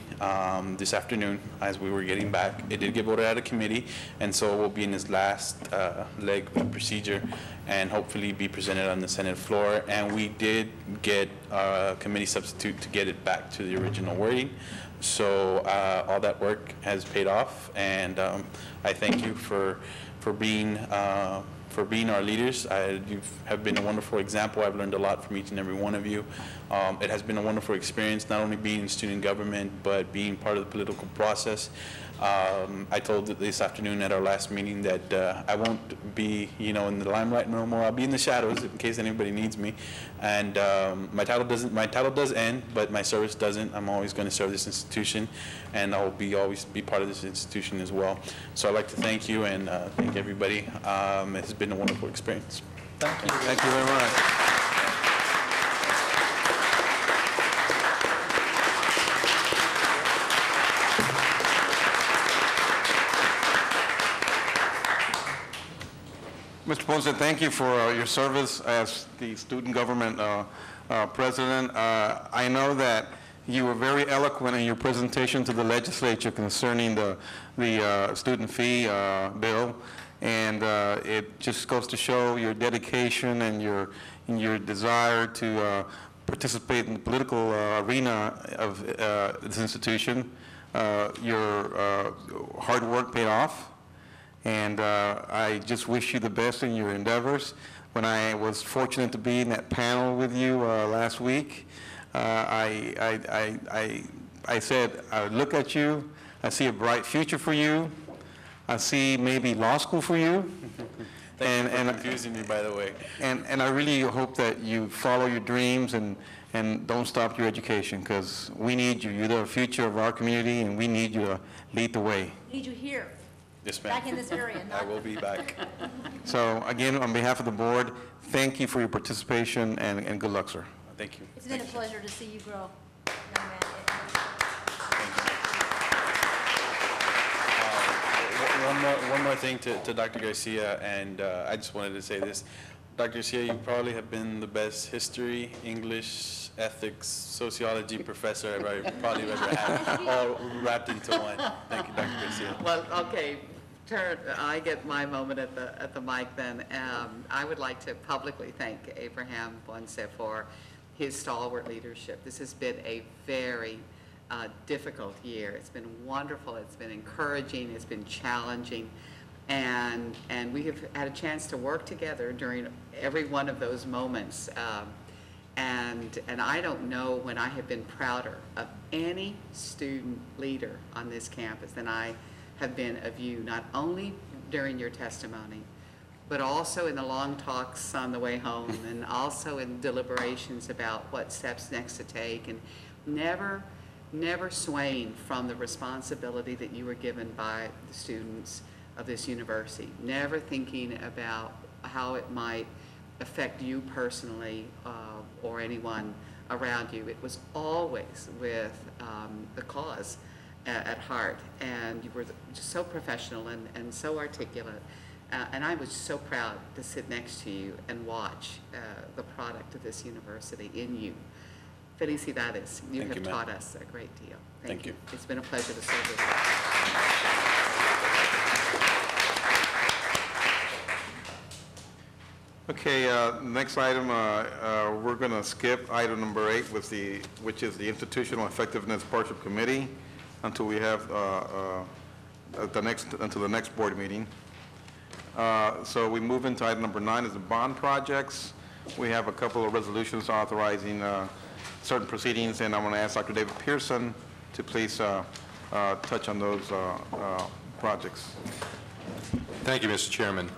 this afternoon as we were getting back. It did get voted out of committee, and so it will be in its last leg of the procedure and hopefully be presented on the Senate floor. And we did get a committee substitute to get it back to the original wording. So all that work has paid off, and I thank you for being our leaders. You have been a wonderful example. I've learned a lot from each and every one of you. It has been a wonderful experience, not only being in student government, but being part of the political process. I told this afternoon at our last meeting that I won't be, in the limelight no more. I'll be in the shadows in case anybody needs me. And my title does end, but my service doesn't. I'm always going to serve this institution, and I'll always be part of this institution as well. So I'd like to thank you and thank everybody. It has been a wonderful experience. Thank you. Thank you very much. Mr. Ponce, thank you for your service as the student government president. I know that you were very eloquent in your presentation to the legislature concerning the student fee bill, and it just goes to show your dedication and your desire to participate in the political arena of this institution. Your hard work paid off. And I just wish you the best in your endeavors. When I was fortunate to be in that panel with you last week, I said, I look at you, I see a bright future for you, I see maybe law school for you. Thank you for confusing me, by the way. And I really hope that you follow your dreams and don't stop your education, because we need you. You're the future of our community, and we need you to lead the way. Need you here. Yes, ma'am. Back in this area. I will be back. So again, on behalf of the board, thank you for your participation and good luck, sir. Thank you. It's been a pleasure to see you grow, young man. One more thing to Dr. Garcia, and I just wanted to say this. Dr. Garcia, you probably have been the best history, English, ethics, sociology professor I've probably ever had, all wrapped into one. Thank you, Dr. Garcia. Well, okay, I get my moment at the mic then. I would like to publicly thank Abraham Ponce for his stalwart leadership. This has been a very difficult year. It's been wonderful, it's been encouraging, it's been challenging, and we have had a chance to work together during every one of those moments. And I don't know when I have been prouder of any student leader on this campus than I have been of you, not only during your testimony, but also in the long talks on the way home and also in deliberations about what steps next to take, and never swaying from the responsibility that you were given by the students of this university, never thinking about how it might affect you personally or anyone around you. It was always with the cause at heart, and you were just so professional and so articulate. And I was so proud to sit next to you and watch the product of this university in you. Felicidades. You Thank have you, taught us a great deal. Thank you. It's been a pleasure to serve with you. Okay, next item, we're going to skip item number 8, which is the Institutional Effectiveness Partnership Committee, until we have until the next board meeting. So we move into item number 9, is the bond projects. We have a couple of resolutions authorizing certain proceedings, and I want to ask Dr. David Pearson to please touch on those projects. Thank you, Mr. Chairman.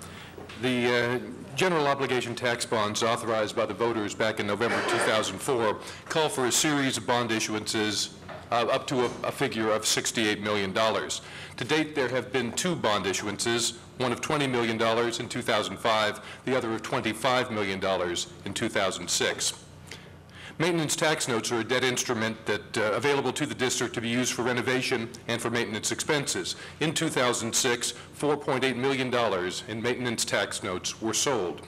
The general obligation tax bonds authorized by the voters back in November 2004 call for a series of bond issuances up to a figure of $68 million. To date, there have been 2 bond issuances, one of $20 million in 2005, the other of $25 million in 2006. Maintenance tax notes are a debt instrument that available to the district to be used for renovation and for maintenance expenses. In 2006, $4.8 million in maintenance tax notes were sold.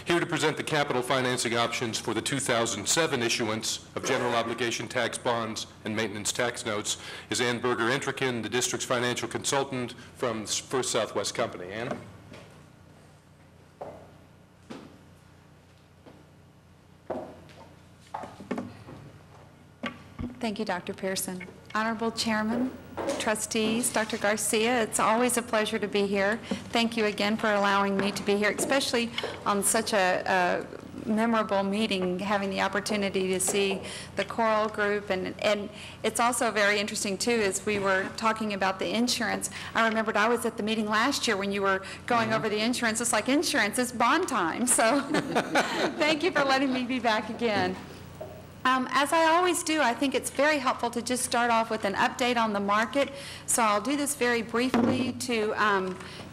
Here to present the capital financing options for the 2007 issuance of general obligation tax bonds and maintenance tax notes is Ann Berger-Entrikin, the district's financial consultant from First Southwest Company. Ann? Thank you, Dr. Pearson. Honorable Chairman, Trustees, Dr. Garcia, it's always a pleasure to be here. Thank you again for allowing me to be here, especially on such a memorable meeting, having the opportunity to see the choral group. And it's also very interesting, too, as we were talking about the insurance. I remembered I was at the meeting last year when you were going over the insurance. It's like insurance, it's bond time. So thank you for letting me be back again. As I always do, I think it's very helpful to just start off with an update on the market. So I'll do this very briefly to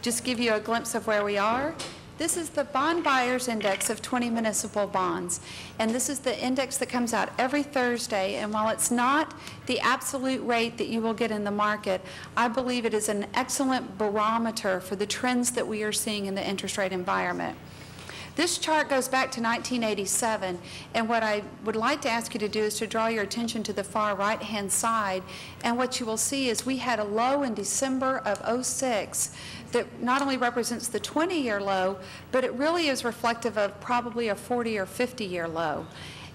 just give you a glimpse of where we are. This is the Bond Buyers Index of 20 municipal bonds. And this is the index that comes out every Thursday. And while it's not the absolute rate that you will get in the market, I believe it is an excellent barometer for the trends that we are seeing in the interest rate environment. This chart goes back to 1987, and what I would like to ask you to do is to draw your attention to the far right-hand side, and what you will see is we had a low in December of '06 that not only represents the 20-year low, but it really is reflective of probably a 40 or 50-year low.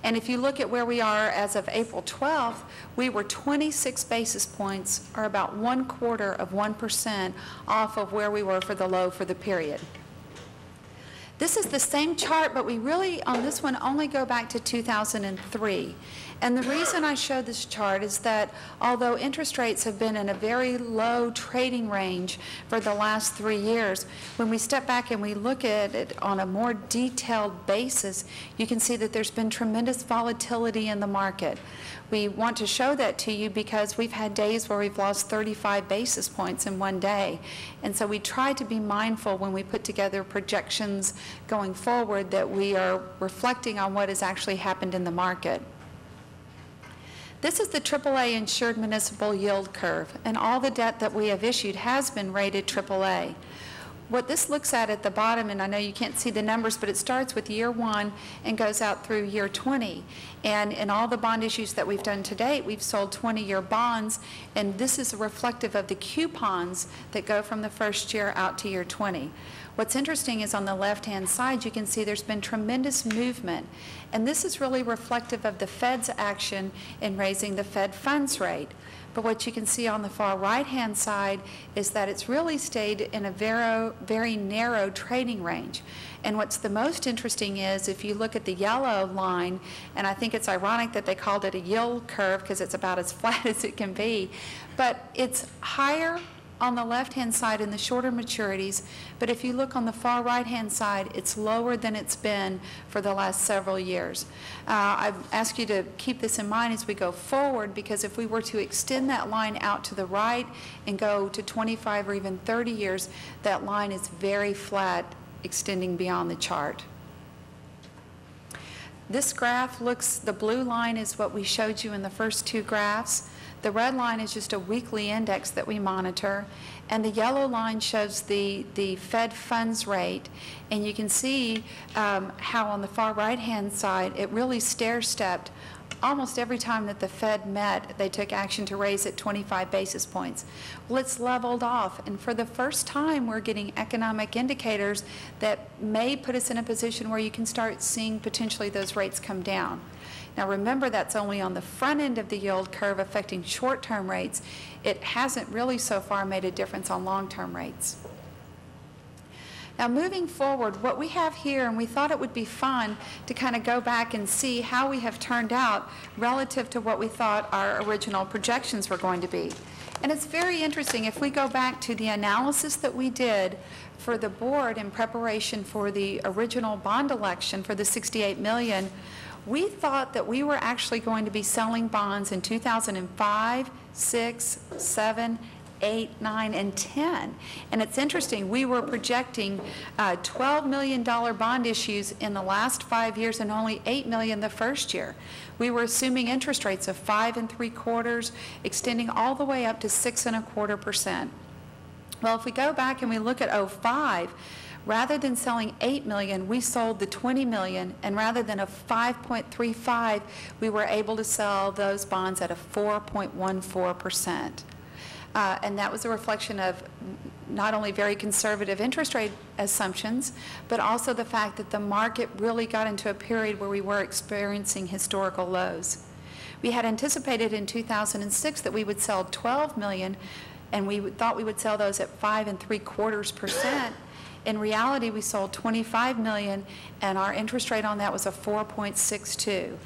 And if you look at where we are as of April 12th, we were 26 basis points, or about 1/4% off of where we were for the low for the period. This is the same chart, but we really, on this one, only go back to 2003. And the reason I show this chart is that although interest rates have been in a very low trading range for the last 3 years, when we step back and we look at it on a more detailed basis, you can see that there's been tremendous volatility in the market. We want to show that to you because we've had days where we've lost 35 basis points in one day. And so we try to be mindful when we put together projections going forward that we are reflecting on what has actually happened in the market. This is the AAA insured municipal yield curve, and all the debt that we have issued has been rated AAA. What this looks at the bottom, and I know you can't see the numbers, but it starts with year 1 and goes out through year 20. And in all the bond issues that we've done to date, we've sold 20-year bonds, and this is reflective of the coupons that go from the first year out to year 20. What's interesting is on the left-hand side, you can see there's been tremendous movement. And this is really reflective of the Fed's action in raising the Fed funds rate. But what you can see on the far right-hand side is that it's really stayed in a very narrow trading range. And what's the most interesting is if you look at the yellow line, and I think it's ironic that they called it a yield curve because it's about as flat as it can be, but it's higher on the left-hand side in the shorter maturities, but if you look on the far right-hand side, it's lower than it's been for the last several years. I ask you to keep this in mind as we go forward, because if we were to extend that line out to the right and go to 25 or even 30 years, that line is very flat, extending beyond the chart. This graph looks, the blue line is what we showed you in the first two graphs. The red line is just a weekly index that we monitor, and the yellow line shows the Fed funds rate. And you can see how on the far right-hand side, it really stair-stepped. Almost every time that the Fed met, they took action to raise it 25 basis points. Well, it's leveled off, and for the first time, we're getting economic indicators that may put us in a position where you can start seeing potentially those rates come down. Now remember, that's only on the front end of the yield curve affecting short-term rates. It hasn't really so far made a difference on long-term rates. Now moving forward, what we have here, and we thought it would be fun to kind of go back and see how we have turned out relative to what we thought our original projections were going to be. And it's very interesting, if we go back to the analysis that we did for the board in preparation for the original bond election for the $68 million, we thought that we were actually going to be selling bonds in 2005, 6, 7, 8, 9, and 10. And it's interesting, we were projecting $12 million bond issues in the last 5 years and only $8 million the first year. We were assuming interest rates of 5 3/4, extending all the way up to 6.25%. Well, if we go back and we look at 05, rather than selling $8 million, we sold the $20 million, and rather than a 5.35, we were able to sell those bonds at a 4.14%. And that was a reflection of not only very conservative interest rate assumptions, but also the fact that the market really got into a period where we were experiencing historical lows. We had anticipated in 2006 that we would sell $12 million, and we thought we would sell those at 5 3/4%. In reality, we sold $25 million, and our interest rate on that was a 4.62.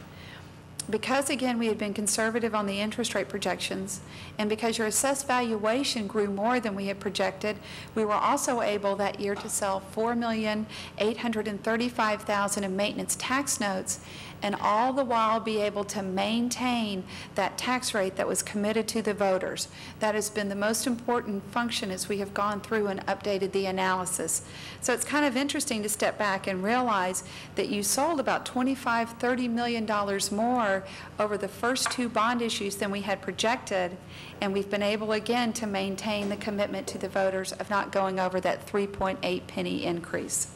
Because, again, we had been conservative on the interest rate projections, and because your assessed valuation grew more than we had projected, we were also able that year to sell $4,835,000 in maintenance tax notes, and all the while be able to maintain that tax rate that was committed to the voters. That has been the most important function as we have gone through and updated the analysis. So it's kind of interesting to step back and realize that you sold about $25, $30 million more over the first two bond issues than we had projected, and we've been able again to maintain the commitment to the voters of not going over that 3.8 penny increase.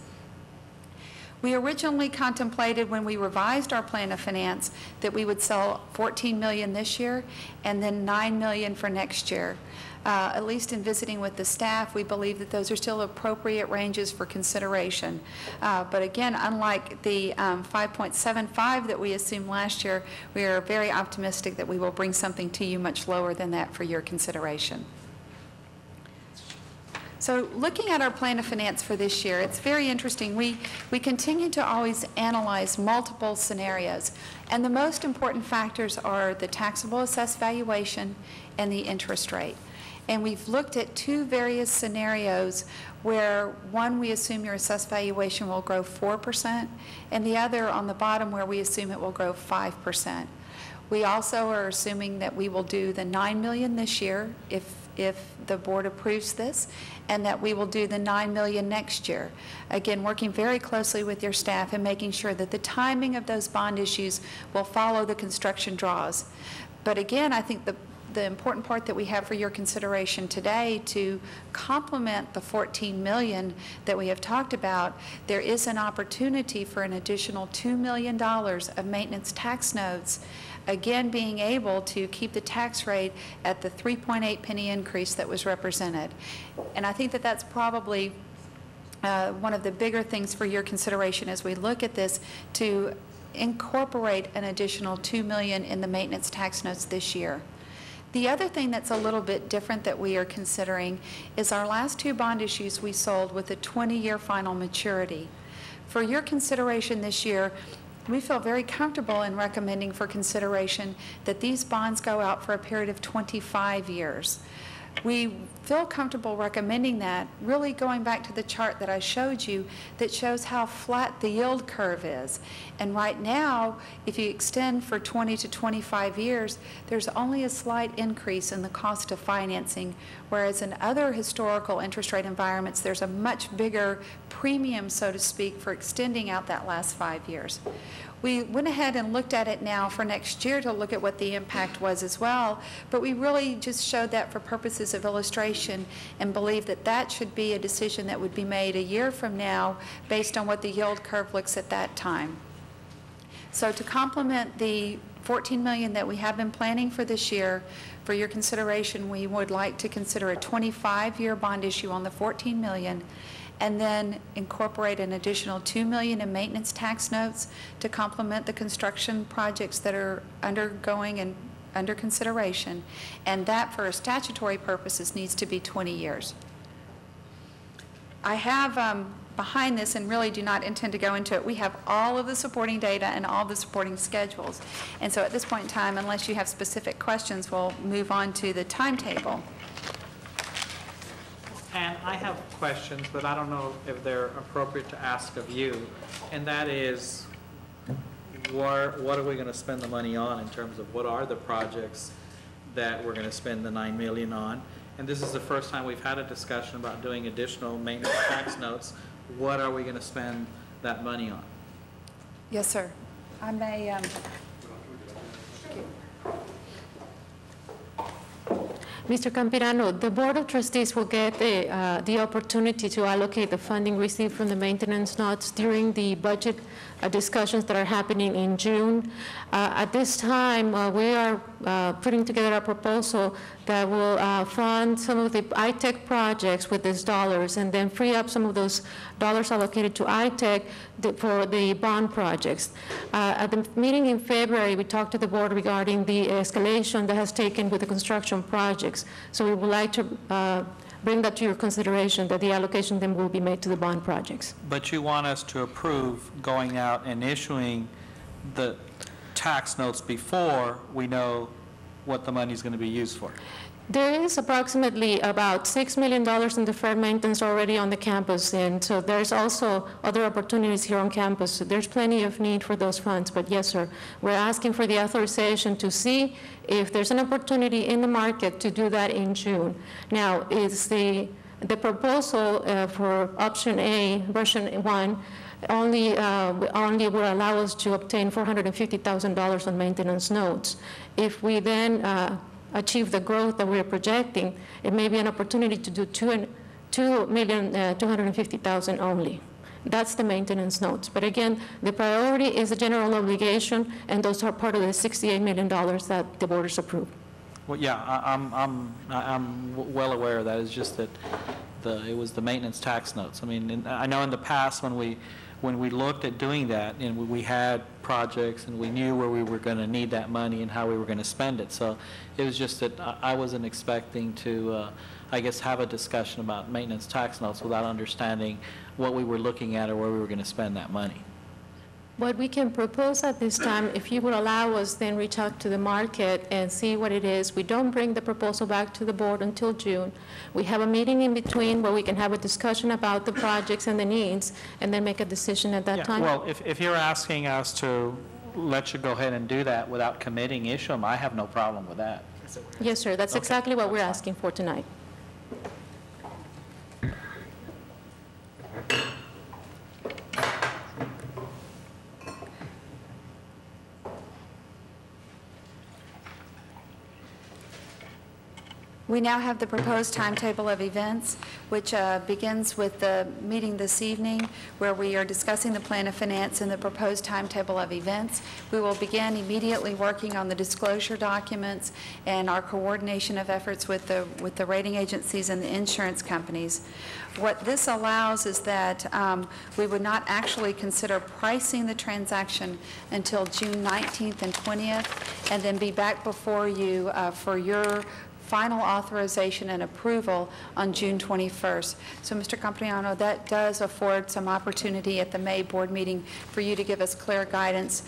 We originally contemplated, when we revised our plan of finance, that we would sell $14 million this year and then $9 million for next year. At least in visiting with the staff, we believe that those are still appropriate ranges for consideration. But again, unlike the 5.75 that we assumed last year, we are very optimistic that we will bring something to you much lower than that for your consideration. So looking at our plan of finance for this year, it's very interesting. We continue to always analyze multiple scenarios, and the most important factors are the taxable assessed valuation and the interest rate. And we've looked at two various scenarios where one, we assume your assessed valuation will grow 4%, and the other on the bottom where we assume it will grow 5%. We also are assuming that we will do the $9 million this year if the board approves this, and that we will do the $9 million next year. Again, working very closely with your staff and making sure that the timing of those bond issues will follow the construction draws. But again, I think the important part that we have for your consideration today, to complement the $14 million that we have talked about, there is an opportunity for an additional $2 million of maintenance tax notes, again being able to keep the tax rate at the 3.8 penny increase that was represented. And I think that that's probably one of the bigger things for your consideration as we look at this, to incorporate an additional $2 million in the maintenance tax notes this year. The other thing that's a little bit different that we are considering is our last two bond issues we sold with a 20-year final maturity. For your consideration this year, we feel very comfortable in recommending for consideration that these bonds go out for a period of 25 years. We feel comfortable recommending that, really going back to the chart that I showed you that shows how flat the yield curve is. And right now, if you extend for 20 to 25 years, there's only a slight increase in the cost of financing, whereas in other historical interest rate environments, there's a much bigger premium, so to speak, for extending out that last 5 years. We went ahead and looked at it now for next year to look at what the impact was as well, but we really just showed that for purposes of illustration and believe that that should be a decision that would be made a year from now based on what the yield curve looks at that time. So to complement the $14 million that we have been planning for this year, for your consideration, we would like to consider a 25-year bond issue on the $14 million and then incorporate an additional $2 million in maintenance tax notes to complement the construction projects that are undergoing and under consideration. And that, for statutory purposes, needs to be 20 years. I have behind this, and really do not intend to go into it, we have all of the supporting data and all the supporting schedules. And so at this point in time, unless you have specific questions, we'll move on to the timetable. And I have questions, but I don't know if they're appropriate to ask of you. And that is, what are we going to spend the money on in terms of what are the projects that we're going to spend the $9 million on? And this is the first time we've had a discussion about doing additional maintenance tax notes. What are we going to spend that money on? Yes, sir. I may... Mr. Campirano, the Board of Trustees will get the opportunity to allocate the funding received from the maintenance notes during the budget discussions that are happening in June. At this time, we are putting together a proposal that will fund some of the ITech projects with these dollars and then free up some of those dollars allocated to ITech for the bond projects. At the meeting in February, we talked to the board regarding the escalation that has taken with the construction projects. So we would like to bring that to your consideration, that the allocation then will be made to the bond projects. But you want us to approve going out and issuing the tax notes before we know what the money is going to be used for? There is approximately about $6 million in deferred maintenance already on the campus, and so there's also other opportunities here on campus. So there's plenty of need for those funds, but yes, sir, we're asking for the authorization to see if there's an opportunity in the market to do that in June. Now, is the proposal for option A, version 1, only will allow us to obtain $450,000 on maintenance notes. If we then achieve the growth that we're projecting, it may be an opportunity to do $2,250,000 only. That's the maintenance notes. But again, the priority is the general obligation, and those are part of the $68 million that the board has approved. Well, yeah, I'm well aware of that. It's just that it was the maintenance tax notes. I mean, I know in the past when we looked at doing that, and we had projects and we knew where we were going to need that money and how we were going to spend it. So it was just that I wasn't expecting to, I guess, have a discussion about maintenance tax notes without understanding what we were looking at or where we were going to spend that money. What we can propose at this time, if you would allow us, then reach out to the market and see what it is. We don't bring the proposal back to the board until June. We have a meeting in between where we can have a discussion about the projects and the needs, and then make a decision at that time. Well, if you're asking us to let you go ahead and do that without committing issue them, I have no problem with that. Yes, sir. That's exactly what we're asking for tonight. We now have the proposed timetable of events, which begins with the meeting this evening, where we are discussing the plan of finance and the proposed timetable of events. We will begin immediately working on the disclosure documents and our coordination of efforts with the rating agencies and the insurance companies. What this allows is that we would not actually consider pricing the transaction until June 19th and 20th, and then be back before you for your final authorization and approval on June 21st. So, Mr. Campirano, that does afford some opportunity at the May board meeting for you to give us clear guidance.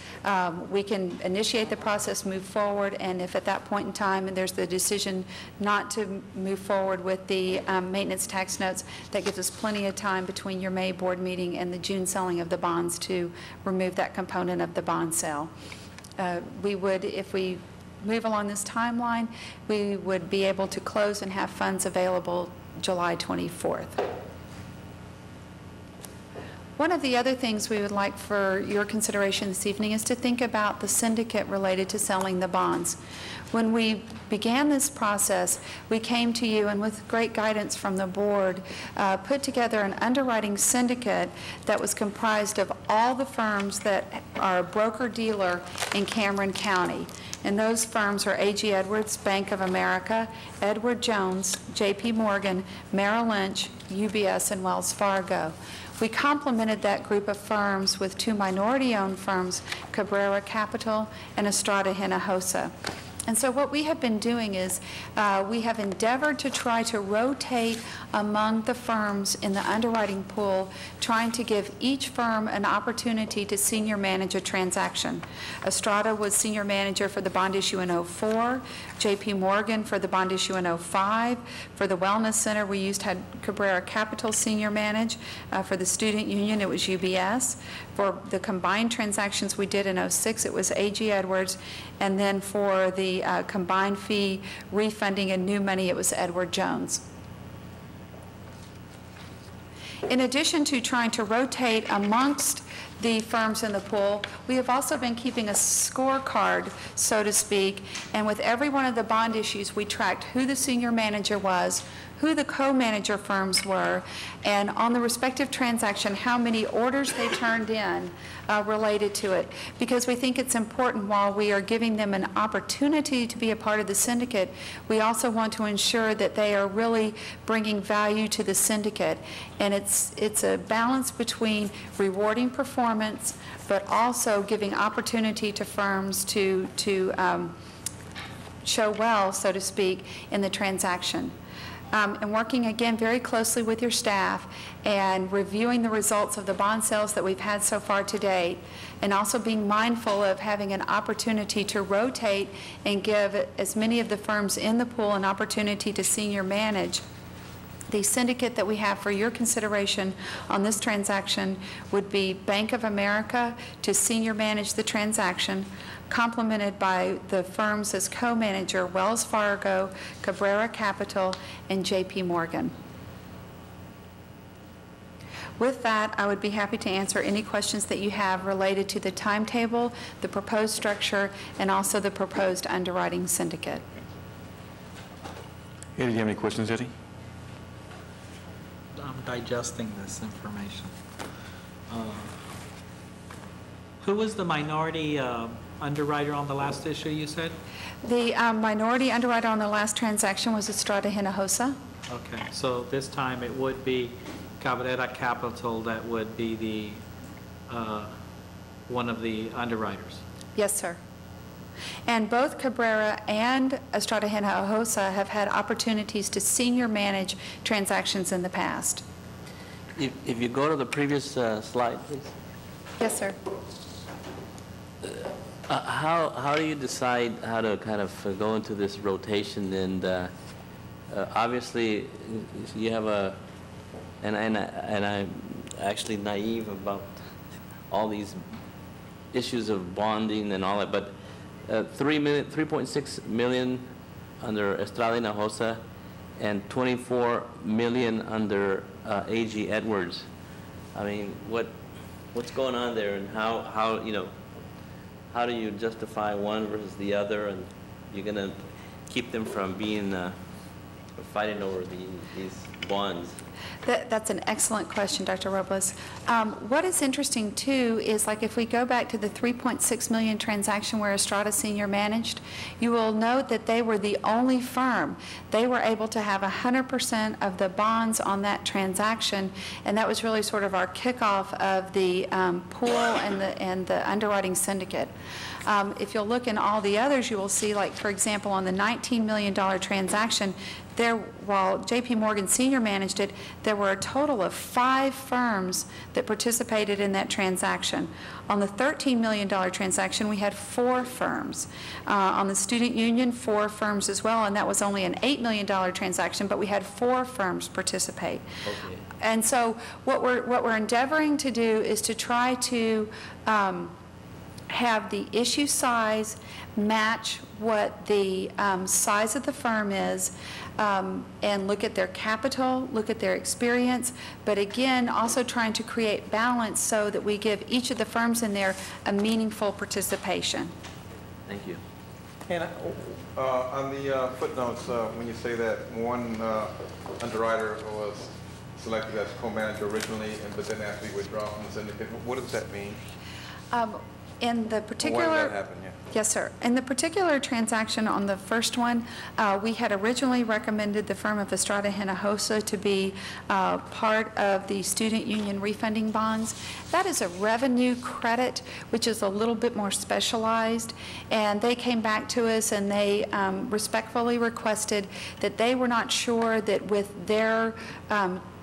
We can initiate the process, move forward, and if at that point in time there's the decision not to move forward with the maintenance tax notes, that gives us plenty of time between your May board meeting and the June selling of the bonds to remove that component of the bond sale. We would, if we move along this timeline, we would be able to close and have funds available July 24th. One of the other things we would like for your consideration this evening is to think about the syndicate related to selling the bonds. When we began this process, we came to you and with great guidance from the board, put together an underwriting syndicate that was comprised of all the firms that are a broker-dealer in Cameron County. And those firms are A.G. Edwards, Bank of America, Edward Jones, J.P. Morgan, Merrill Lynch, UBS, and Wells Fargo. We complemented that group of firms with two minority-owned firms, Cabrera Capital and Estrada Hinojosa. And so what we have been doing is we have endeavored to try to rotate among the firms in the underwriting pool, trying to give each firm an opportunity to senior manage a transaction. Estrada was senior manager for the bond issue in 2004, J.P. Morgan for the bond issue in 2005. For the Wellness Center, we had Cabrera Capital senior manage. For the Student Union, it was UBS. For the combined transactions we did in 2006, it was A.G. Edwards. And then for the combined fee refunding and new money, it was Edward Jones. In addition to trying to rotate amongst the firms in the pool, we have also been keeping a scorecard, so to speak, and with every one of the bond issues, we tracked who the senior manager was, who the co-manager firms were, and on the respective transaction, how many orders they turned in related to it. Because we think it's important while we are giving them an opportunity to be a part of the syndicate, we also want to ensure that they are really bringing value to the syndicate. And it's a balance between rewarding performance, but also giving opportunity to firms to show well, so to speak, in the transaction. And working again very closely with your staff and reviewing the results of the bond sales that we've had so far to date, and also being mindful of having an opportunity to rotate and give as many of the firms in the pool an opportunity to senior manage. The syndicate that we have for your consideration on this transaction would be Bank of America to senior manage the transaction, complemented by the firms as co-manager Wells Fargo, Cabrera Capital, and J.P. Morgan. With that, I would be happy to answer any questions that you have related to the timetable, the proposed structure, and also the proposed underwriting syndicate. Eddie, do you have any questions, Eddie? I'm digesting this information. Who was the minority underwriter on the last issue, you said? The minority underwriter on the last transaction was Estrada Hinojosa. Okay, so this time it would be Cabrera Capital that would be the one of the underwriters. Yes, sir. And both Cabrera and Estrada Hinojosa have had opportunities to senior manage transactions in the past. If you go to the previous slide, please. Yes, sir. How do you decide how to kind of go into this rotation? And obviously, you have and I'm actually naive about all these issues of bonding and all that, but 3.6 million under Estrada Hinojosa and 24 million under A.G. Edwards. I mean, what's going on there, and how do you justify one versus the other, and you're going to keep them from being fighting over these bonds? That's an excellent question, Dr. Robles. What is interesting, too, is like if we go back to the 3.6 million transaction where Estrada Senior managed, you will note that they were the only firm. They were able to have 100% of the bonds on that transaction, and that was really sort of our kickoff of the pool and the underwriting syndicate. If you'll look in all the others, you will see, like, for example, on the $19 million transaction, while J.P. Morgan Senior managed it, there were a total of 5 firms that participated in that transaction. On the $13 million transaction, we had 4 firms. On the Student Union, 4 firms as well, and that was only an $8 million transaction, but we had 4 firms participate. Okay. And so what we're endeavoring to do is to try to have the issue size match what the size of the firm is, and look at their capital, look at their experience, but again, also trying to create balance so that we give each of the firms in there a meaningful participation. Thank you. And on the footnotes, when you say that one underwriter was selected as co-manager originally, but then has to be withdrawn from the syndicate, what does that mean? In the particular... When did that happen? Yeah. Yes, sir. In the particular transaction on the first one, we had originally recommended the firm of Estrada Hinojosa to be part of the student union refunding bonds. That is a revenue credit, which is a little bit more specialized, and they came back to us and they respectfully requested that they were not sure that with their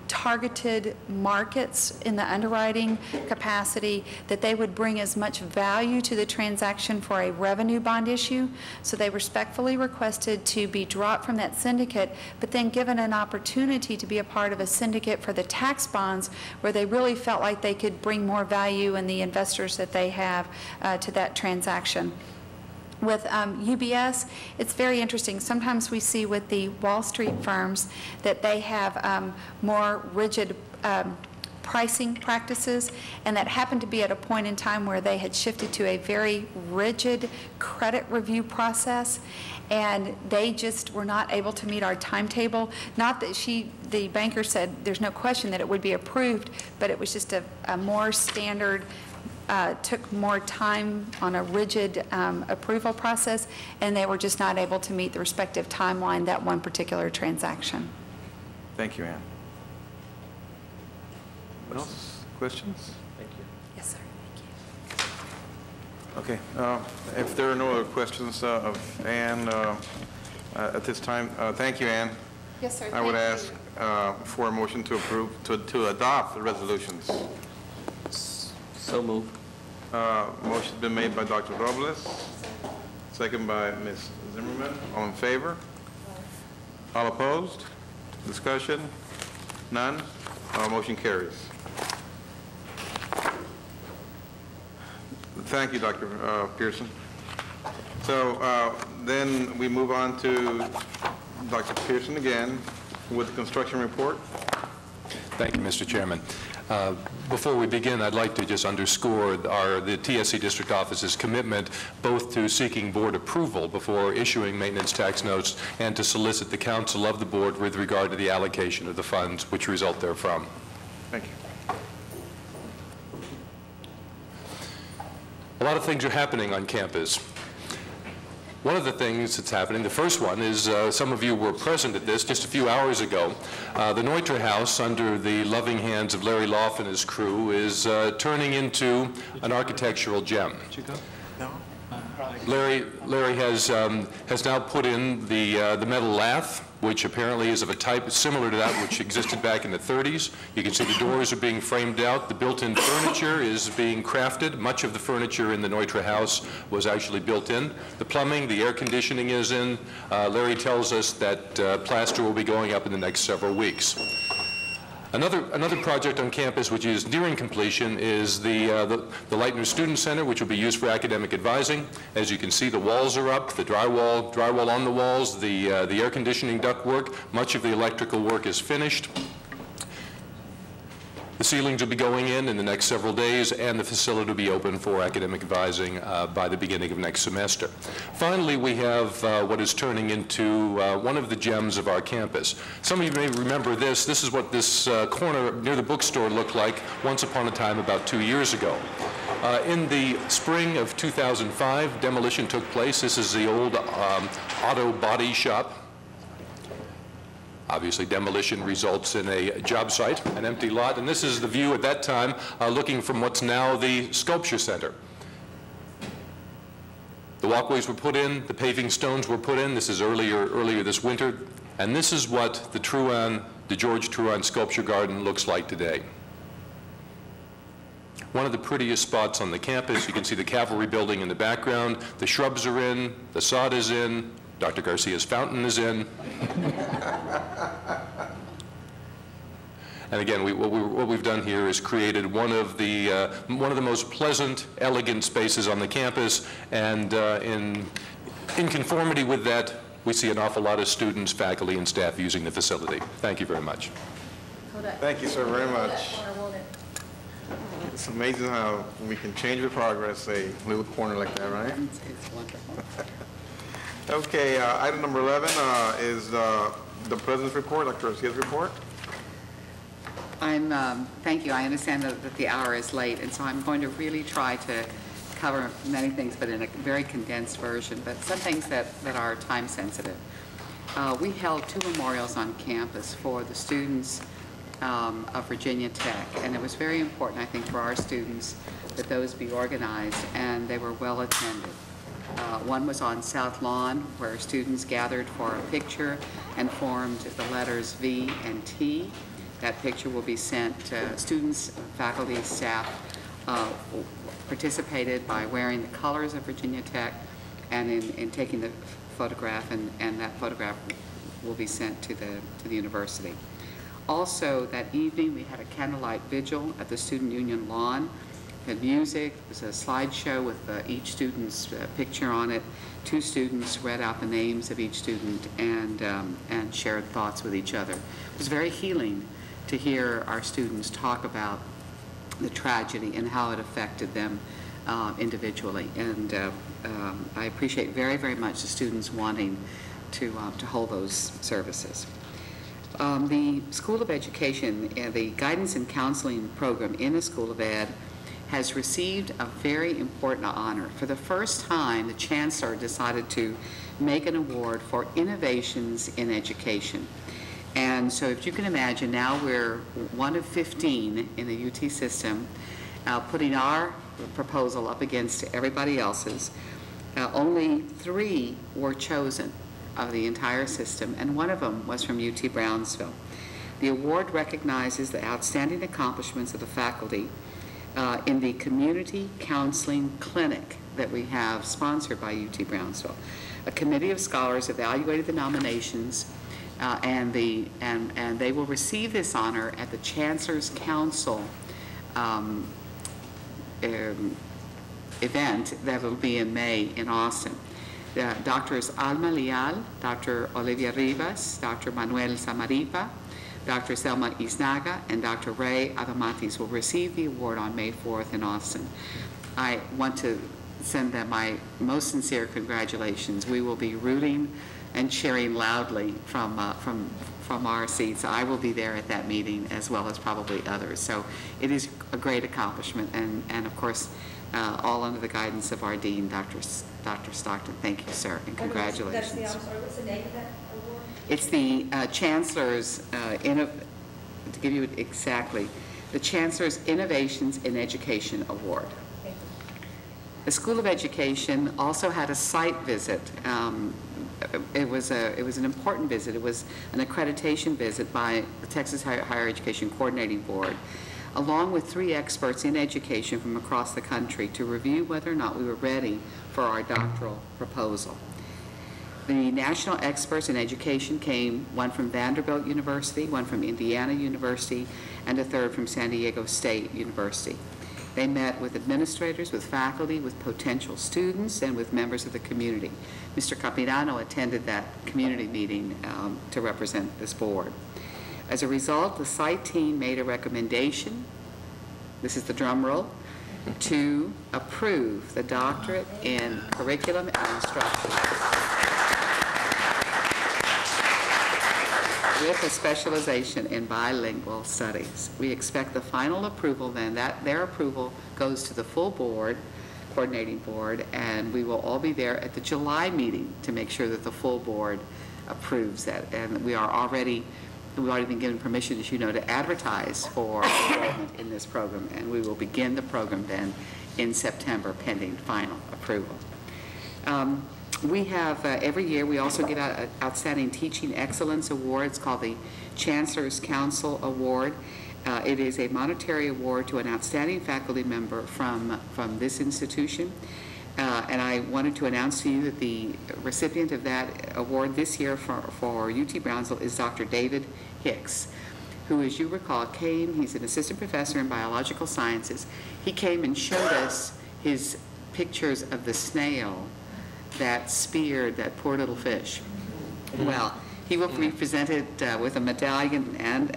targeted markets in the underwriting capacity that they would bring as much value to the transaction for a revenue bond issue. So they respectfully requested to be dropped from that syndicate, but then given an opportunity to be a part of a syndicate for the tax bonds where they really felt like they could bring more value in the investors that they have to that transaction. With UBS, it's very interesting. Sometimes we see with the Wall Street firms that they have more rigid pricing practices, and that happened to be at a point in time where they had shifted to a very rigid credit review process, and they just were not able to meet our timetable. Not that the banker said there's no question that it would be approved, but it was just a more standard, took more time on a rigid approval process, and they were just not able to meet the respective timeline that one particular transaction. Thank you, Ann. What else? Questions? Thank you. Yes, sir. Thank you. Okay. If there are no other questions of Ann at this time, thank you, Ann. Yes, sir. I would ask for a motion to approve, to adopt the resolutions. So moved. Motion's been made by Dr. Robles, second by Ms. Zimmerman. All in favor? All opposed? Discussion? None? Motion carries. Thank you, Dr. Pearson. So then we move on to Dr. Pearson again with the construction report. Thank you, Mr. Chairman. Before we begin, I'd like to just underscore the TSC District Office's commitment both to seeking board approval before issuing maintenance tax notes and to solicit the counsel of the board with regard to the allocation of the funds which result therefrom. Thank you. A lot of things are happening on campus. One of the things that's happening, the first one is some of you were present at this just a few hours ago. The Neutra House, under the loving hands of Larry Loff and his crew, is turning into an architectural gem. Larry has now put in the metal lath, which apparently is of a type similar to that which existed back in the 30s. You can see the doors are being framed out. The built-in furniture is being crafted. Much of the furniture in the Neutra House was actually built in. The plumbing, the air conditioning is in. Larry tells us that plaster will be going up in the next several weeks. Another project on campus which is nearing completion is the Leitner Student Center, which will be used for academic advising. As you can see, the walls are up, the drywall on the walls, the air conditioning ductwork. Much of the electrical work is finished. The ceilings will be going in the next several days, and the facility will be open for academic advising by the beginning of next semester. Finally, we have what is turning into one of the gems of our campus. Some of you may remember this. This is what this corner near the bookstore looked like once upon a time about 2 years ago. In the spring of 2005, demolition took place. This is the old auto body shop. Obviously, demolition results in a job site, an empty lot, and this is the view at that time looking from what's now the Sculpture Center. The walkways were put in, the paving stones were put in. This is earlier this winter, and this is what the George Truan Sculpture Garden looks like today. One of the prettiest spots on the campus. You can see the Cavalry Building in the background. The shrubs are in, the sod is in, Dr. Garcia's fountain is in. And again, what we've done here is created one of the most pleasant, elegant spaces on the campus, and in conformity with that, we see an awful lot of students, faculty, and staff using the facility. Thank you very much. Thank you, sir, very much. It's amazing how we can change with progress a little corner like that, right? It's wonderful. Okay, item number 11 is the President's report, Dr. Garcia's report. Thank you. I understand that the hour is late, and so I'm going to really try to cover many things, but in a very condensed version, but some things that are time sensitive. We held 2 memorials on campus for the students of Virginia Tech, and it was very important, I think, for our students that those be organized, and they were well attended. One was on South Lawn, where students gathered for a picture and formed the letters V and T. That picture will be sent to students, faculty, staff, participated by wearing the colors of Virginia Tech and in taking the photograph, and that photograph will be sent to the university. Also, that evening, we had a candlelight vigil at the Student Union lawn. We had music. It was a slideshow with each student's picture on it. 2 students read out the names of each student and shared thoughts with each other. It was very healing to hear our students talk about the tragedy and how it affected them individually. And I appreciate very, very much the students wanting to hold those services. The School of Education, the Guidance and Counseling Program in the School of Ed has received a very important honor. For the first time, the Chancellor decided to make an award for innovations in education. And so if you can imagine, now we're one of 15 in the UT system, putting our proposal up against everybody else's. Only 3 were chosen of the entire system, and one of them was from UT Brownsville. The award recognizes the outstanding accomplishments of the faculty in the community counseling clinic that we have sponsored by UT Brownsville. A committee of scholars evaluated the nominations, and they will receive this honor at the Chancellor's Council event that will be in May in Austin. Drs. Alma Leal, Dr. Olivia Rivas, Dr. Manuel Samaripa, Dr. Selma Isnaga, and Dr. Ray Adamatis will receive the award on May 4th in Austin. I want to send them my most sincere congratulations. We will be rooting and cheering loudly from our seats. I will be there at that meeting, as well as probably others. So it is a great accomplishment, and of course, all under the guidance of our Dean, Dr. Stockton. Thank you, sir, and congratulations. I'm sorry, what's the name of that award? It's the Chancellor's, to give you exactly, the Chancellor's Innovations in Education Award. The School of Education also had a site visit. It was an important visit. It was an accreditation visit by the Texas Higher Education Coordinating Board, along with 3 experts in education from across the country to review whether or not we were ready for our doctoral proposal. The national experts in education came, one from Vanderbilt University, one from Indiana University, and a third from San Diego State University. They met with administrators, with faculty, with potential students, and with members of the community. Mr. Capirano attended that community meeting to represent this board. As a result, the site team made a recommendation, this is the drum roll, to approve the doctorate in curriculum and instruction with a specialization in bilingual studies. We expect the final approval then, their approval goes to the full board, coordinating board, and we will all be there at the July meeting to make sure that the full board approves that. And we've already been given permission, as you know, to advertise for enrollment in this program, and we will begin the program then in September pending final approval. We have, every year, we also give out an Outstanding Teaching Excellence Award. It's called the Chancellor's Council Award. It is a monetary award to an outstanding faculty member from this institution. And I wanted to announce to you that the recipient of that award this year for UT Brownsville is Dr. David Hicks. who, as you recall, came, he's an assistant professor in biological sciences. He came and showed us his pictures of the snail that speared that poor little fish. Well, he will be presented with a medallion and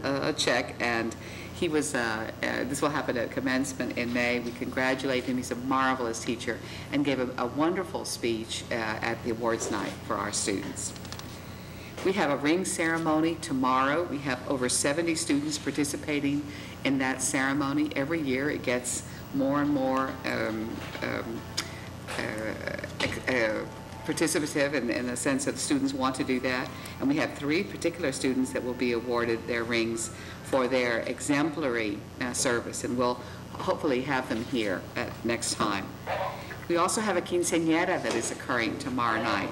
a check, and he was, this will happen at commencement in May. We congratulate him. He's a marvelous teacher and gave a wonderful speech at the awards night for our students. We have a ring ceremony tomorrow. We have over 70 students participating in that ceremony. Every year it gets more and more participative in the sense that students want to do that. And we have 3 particular students that will be awarded their rings for their exemplary service, and we'll hopefully have them here at next time. We also have a quinceañera that is occurring tomorrow night.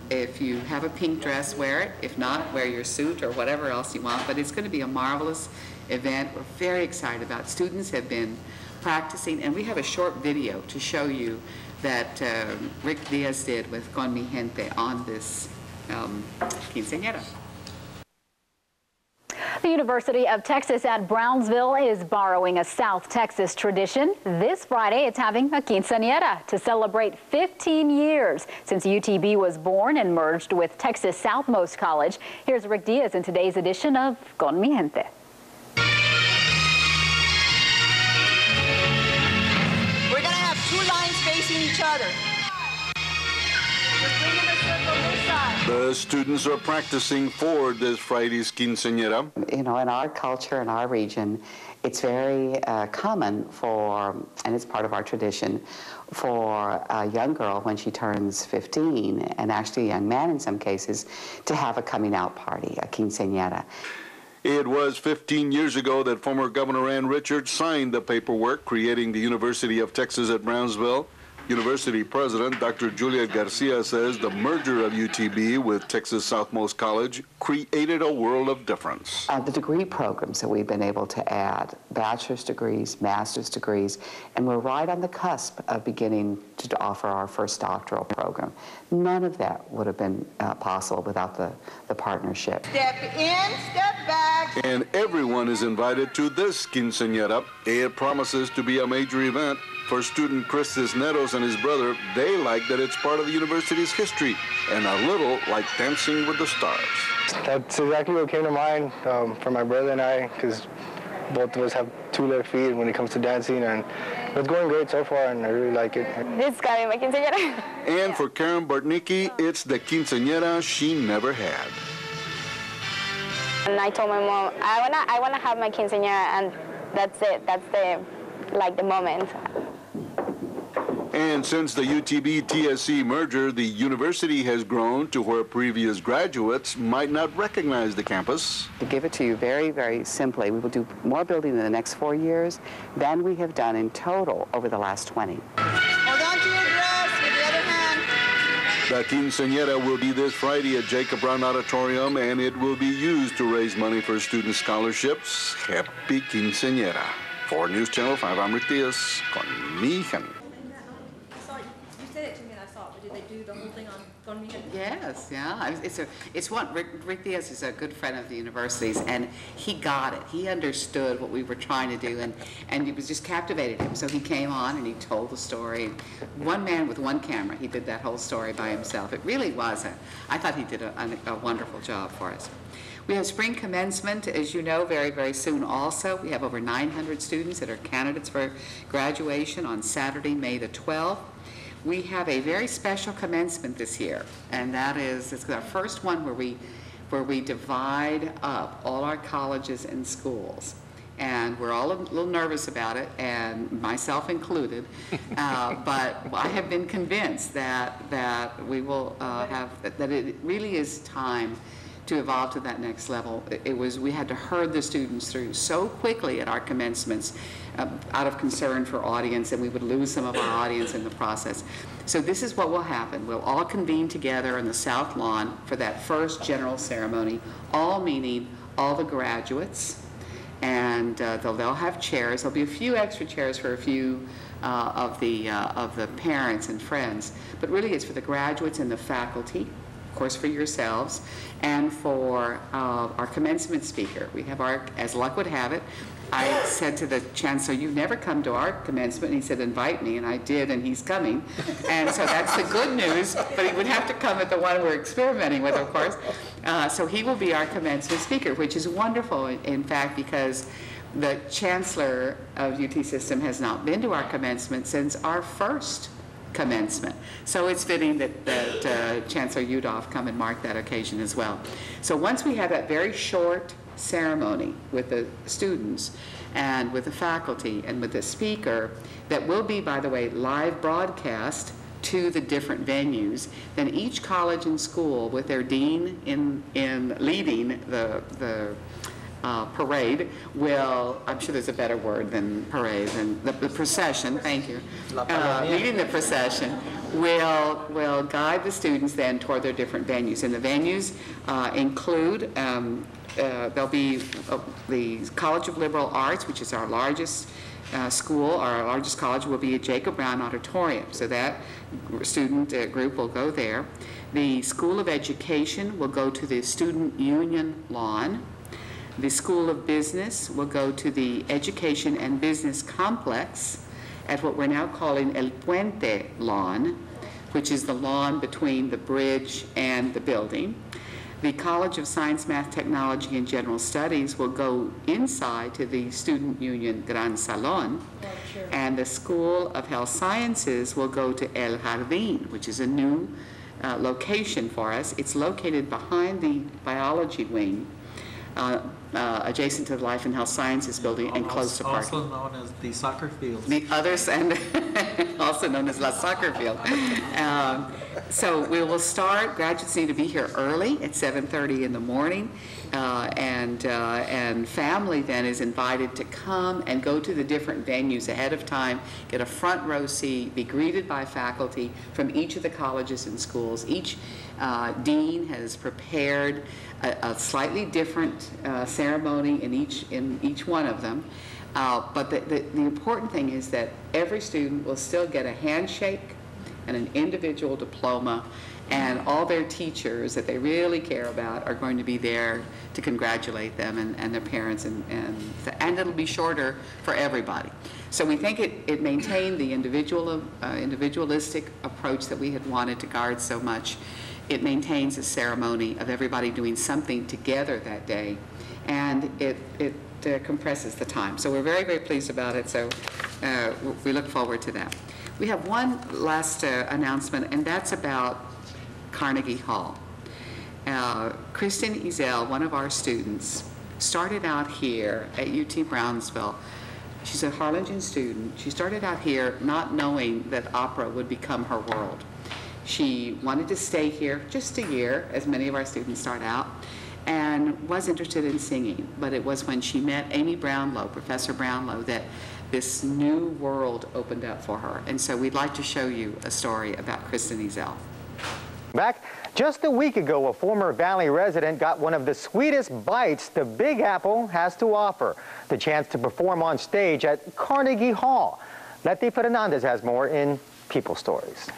If you have a pink dress, wear it. If not, wear your suit or whatever else you want, but it's going to be a marvelous event. We're very excited about it. Students have been practicing, and we have a short video to show you that Rick Diaz did with Con Mi Gente on this quinceañera. The University of Texas at Brownsville is borrowing a South Texas tradition. This Friday, it's having a quinceañera to celebrate 15 years since UTB was born and merged with Texas Southmost College. Here's Rick Diaz in today's edition of Con Mi Gente. We're going to have 2 lines facing each other. Just bring in the circle this side. The students are practicing for this Friday's quinceañera. You know, in our culture, in our region, it's very common for, and it's part of our tradition, for a young girl when she turns 15, and actually a young man in some cases, to have a coming out party, a quinceañera. It was 15 years ago that former Governor Ann Richards signed the paperwork creating the University of Texas at Brownsville. University President Dr. Juliet Garcia says the merger of UTB with Texas Southmost College created a world of difference. The degree programs that we've been able to add, bachelor's degrees, master's degrees, and we're right on the cusp of beginning to offer our first doctoral program. None of that would have been possible without the partnership. Step in, step back. And everyone is invited to this quinceañera. It promises to be a major event. For student Chris Cisneros and his brother, they like that it's part of the university's history and a little like Dancing with the Stars. That's exactly what came to mind for my brother and I, because both of us have 2 left feet when it comes to dancing, and it's going great so far, and I really like it. It's got to be my quinceañera. And for Karen Bartnicki, it's the quinceañera she never had. And I told my mom, I wanna have my quinceañera, and that's it. That's the moment. And since the UTB-TSC merger, the university has grown to where previous graduates might not recognize the campus. To give it to you very, very simply, we will do more building in the next 4 years than we have done in total over the last 20. Hold on to your dress with the other hand. The quinceañera will be this Friday at Jacob Brown Auditorium, and it will be used to raise money for student scholarships. Happy quinceañera. For News Channel 5, I'm Rick Diaz, Con Mi Gente. Yes, yeah. It's what Rick Diaz is a good friend of the university's, and he got it. He understood what we were trying to do, and it was just captivated him. So he came on and he told the story. One man with one camera, he did that whole story by himself. It really was I thought he did a wonderful job for us. We have spring commencement, as you know, very, very soon also. We have over 900 students that are candidates for graduation on Saturday, May the 12th. We have a very special commencement this year, and that is, it's our first one where we divide up all our colleges and schools. And we're all a little nervous about it, and myself included, but I have been convinced that we will that it really is time to evolve to that next level. We had to herd the students through so quickly at our commencements out of concern for audience, and we would lose some of our audience in the process. So this is what will happen. We'll all convene together in the South Lawn for that first general ceremony, all meaning all the graduates, and they'll have chairs. There'll be a few extra chairs for a few of the parents and friends, but really it's for the graduates and the faculty. of course, for yourselves, and for our commencement speaker. We have our, as luck would have it, I said to the chancellor, "You've never come to our commencement." And he said, "Invite me," and I did, and he's coming. And so that's the good news, but he would have to come at the one we're experimenting with, of course. So he will be our commencement speaker, which is wonderful, in fact, because the chancellor of UT System has not been to our commencement since our first commencement. So it's fitting that Chancellor Udolph come and mark that occasion as well. So once we have that very short ceremony with the students and with the faculty and with the speaker, that will be, by the way, live broadcast to the different venues, then each college and school with their dean in leading the parade will, I'm sure there's a better word than parade, than the procession, thank you, leading the procession will guide the students then toward their different venues. And the venues include, there'll be the College of Liberal Arts, which is our largest school, our largest college, will be at Jacob Brown Auditorium. So that student group will go there. The School of Education will go to the Student Union Lawn. The School of Business will go to the Education and Business Complex at what we're now calling El Puente Lawn, which is the lawn between the bridge and the building. The College of Science, Math, Technology, and General Studies will go inside to the Student Union Gran Salon. And the School of Health Sciences will go to El Jardín, which is a new location for us. It's located behind the biology wing, adjacent to the Life and Health Sciences building and close to parking. Also known as the soccer field. The others, and also known as La Soccer Field. So we will start, graduates need to be here early at 7:30 in the morning, and family then is invited to come and go to the different venues ahead of time, get a front row seat, be greeted by faculty from each of the colleges and schools. Each dean has prepared a slightly different ceremony in each one of them. But the important thing is that every student will still get a handshake and an individual diploma, and all their teachers that they really care about are going to be there to congratulate them and their parents, and it'll be shorter for everybody. So we think it maintained the individualistic approach that we had wanted to guard so much. It maintains a ceremony of everybody doing something together that day, and it compresses the time. So we're very, very pleased about it, so we look forward to that. We have one last announcement, and that's about Carnegie Hall. Kristen Ezel, one of our students, started out here at UT Brownsville. She's a Harlingen student. She started out here not knowing that opera would become her world. She wanted to stay here just a year, as many of our students start out, and was interested in singing. But it was when she met Amy Brownlow, Professor Brownlow, that this new world opened up for her. And so we'd like to show you a story about Kristen Ezel. Back just a week ago, a former Valley resident got one of the sweetest bites the Big Apple has to offer, the chance to perform on stage at Carnegie Hall. Letty Fernandez has more in People Stories.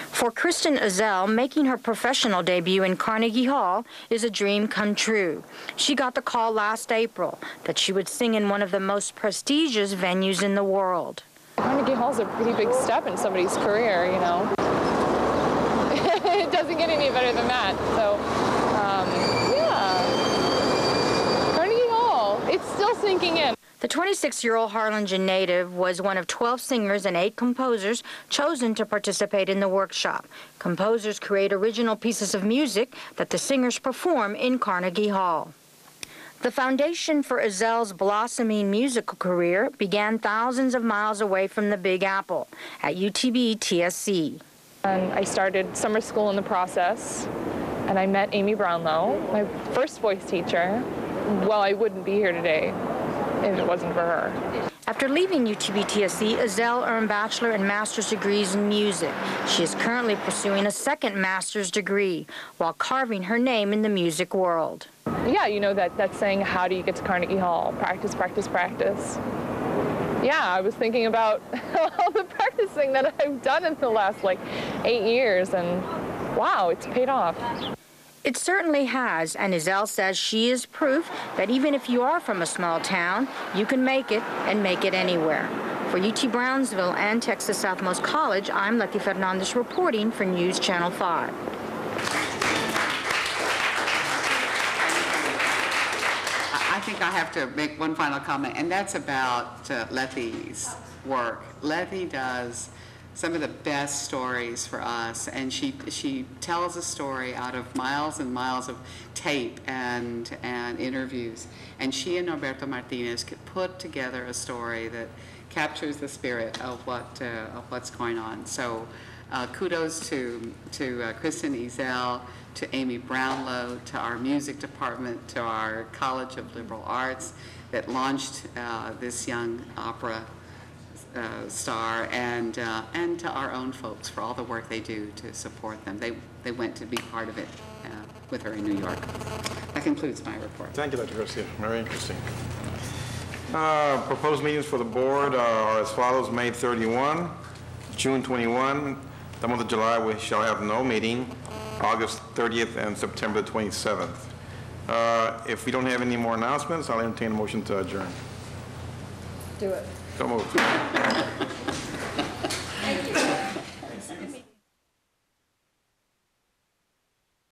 For Kristen Ezel, making her professional debut in Carnegie Hall is a dream come true. She got the call last April that she would sing in one of the most prestigious venues in the world. Carnegie Hall's a pretty big step in somebody's career, you know. It doesn't get any better than that. So, yeah. Carnegie Hall, it's still sinking in. The 26-year-old Harlingen native was one of 12 singers and 8 composers chosen to participate in the workshop. Composers create original pieces of music that the singers perform in Carnegie Hall. The foundation for Ezel's blossoming musical career began thousands of miles away from the Big Apple at UTB-TSC. And I started summer school in the process, and I met Amy Brownlow, my first voice teacher. Well, I wouldn't be here today if it wasn't for her. After leaving UTB-TSC, Ezel earned bachelor and master's degrees in music. She is currently pursuing a second master's degree while carving her name in the music world. Yeah, you know that saying, how do you get to Carnegie Hall? Practice, practice, practice. Yeah, I was thinking about all the practicing that I've done in the last, 8 years, and wow, it's paid off. It certainly has, and Izelle says she is proof that even if you are from a small town, you can make it and make it anywhere. For UT Brownsville and Texas Southmost College, I'm Leti Fernandez reporting for News Channel 5. I think I have to make one final comment, and that's about Letty's work. Letty does some of the best stories for us, and she tells a story out of miles and miles of tape and interviews, and she and Norberto Martinez could put together a story that captures the spirit of what's going on. So kudos to Kristen Ezell, to Amy Brownlow, to our music department, to our College of Liberal Arts that launched this young opera star, and to our own folks for all the work they do to support them. They went to be part of it with her in New York. That concludes my report. Thank you, Dr. Garcia. Very interesting. Proposed meetings for the board are as follows: May 31, June 21, the month of July we shall have no meeting, August 30th and September 27th. If we don't have any more announcements, I'll entertain a motion to adjourn. Do it. So moved. Thank you.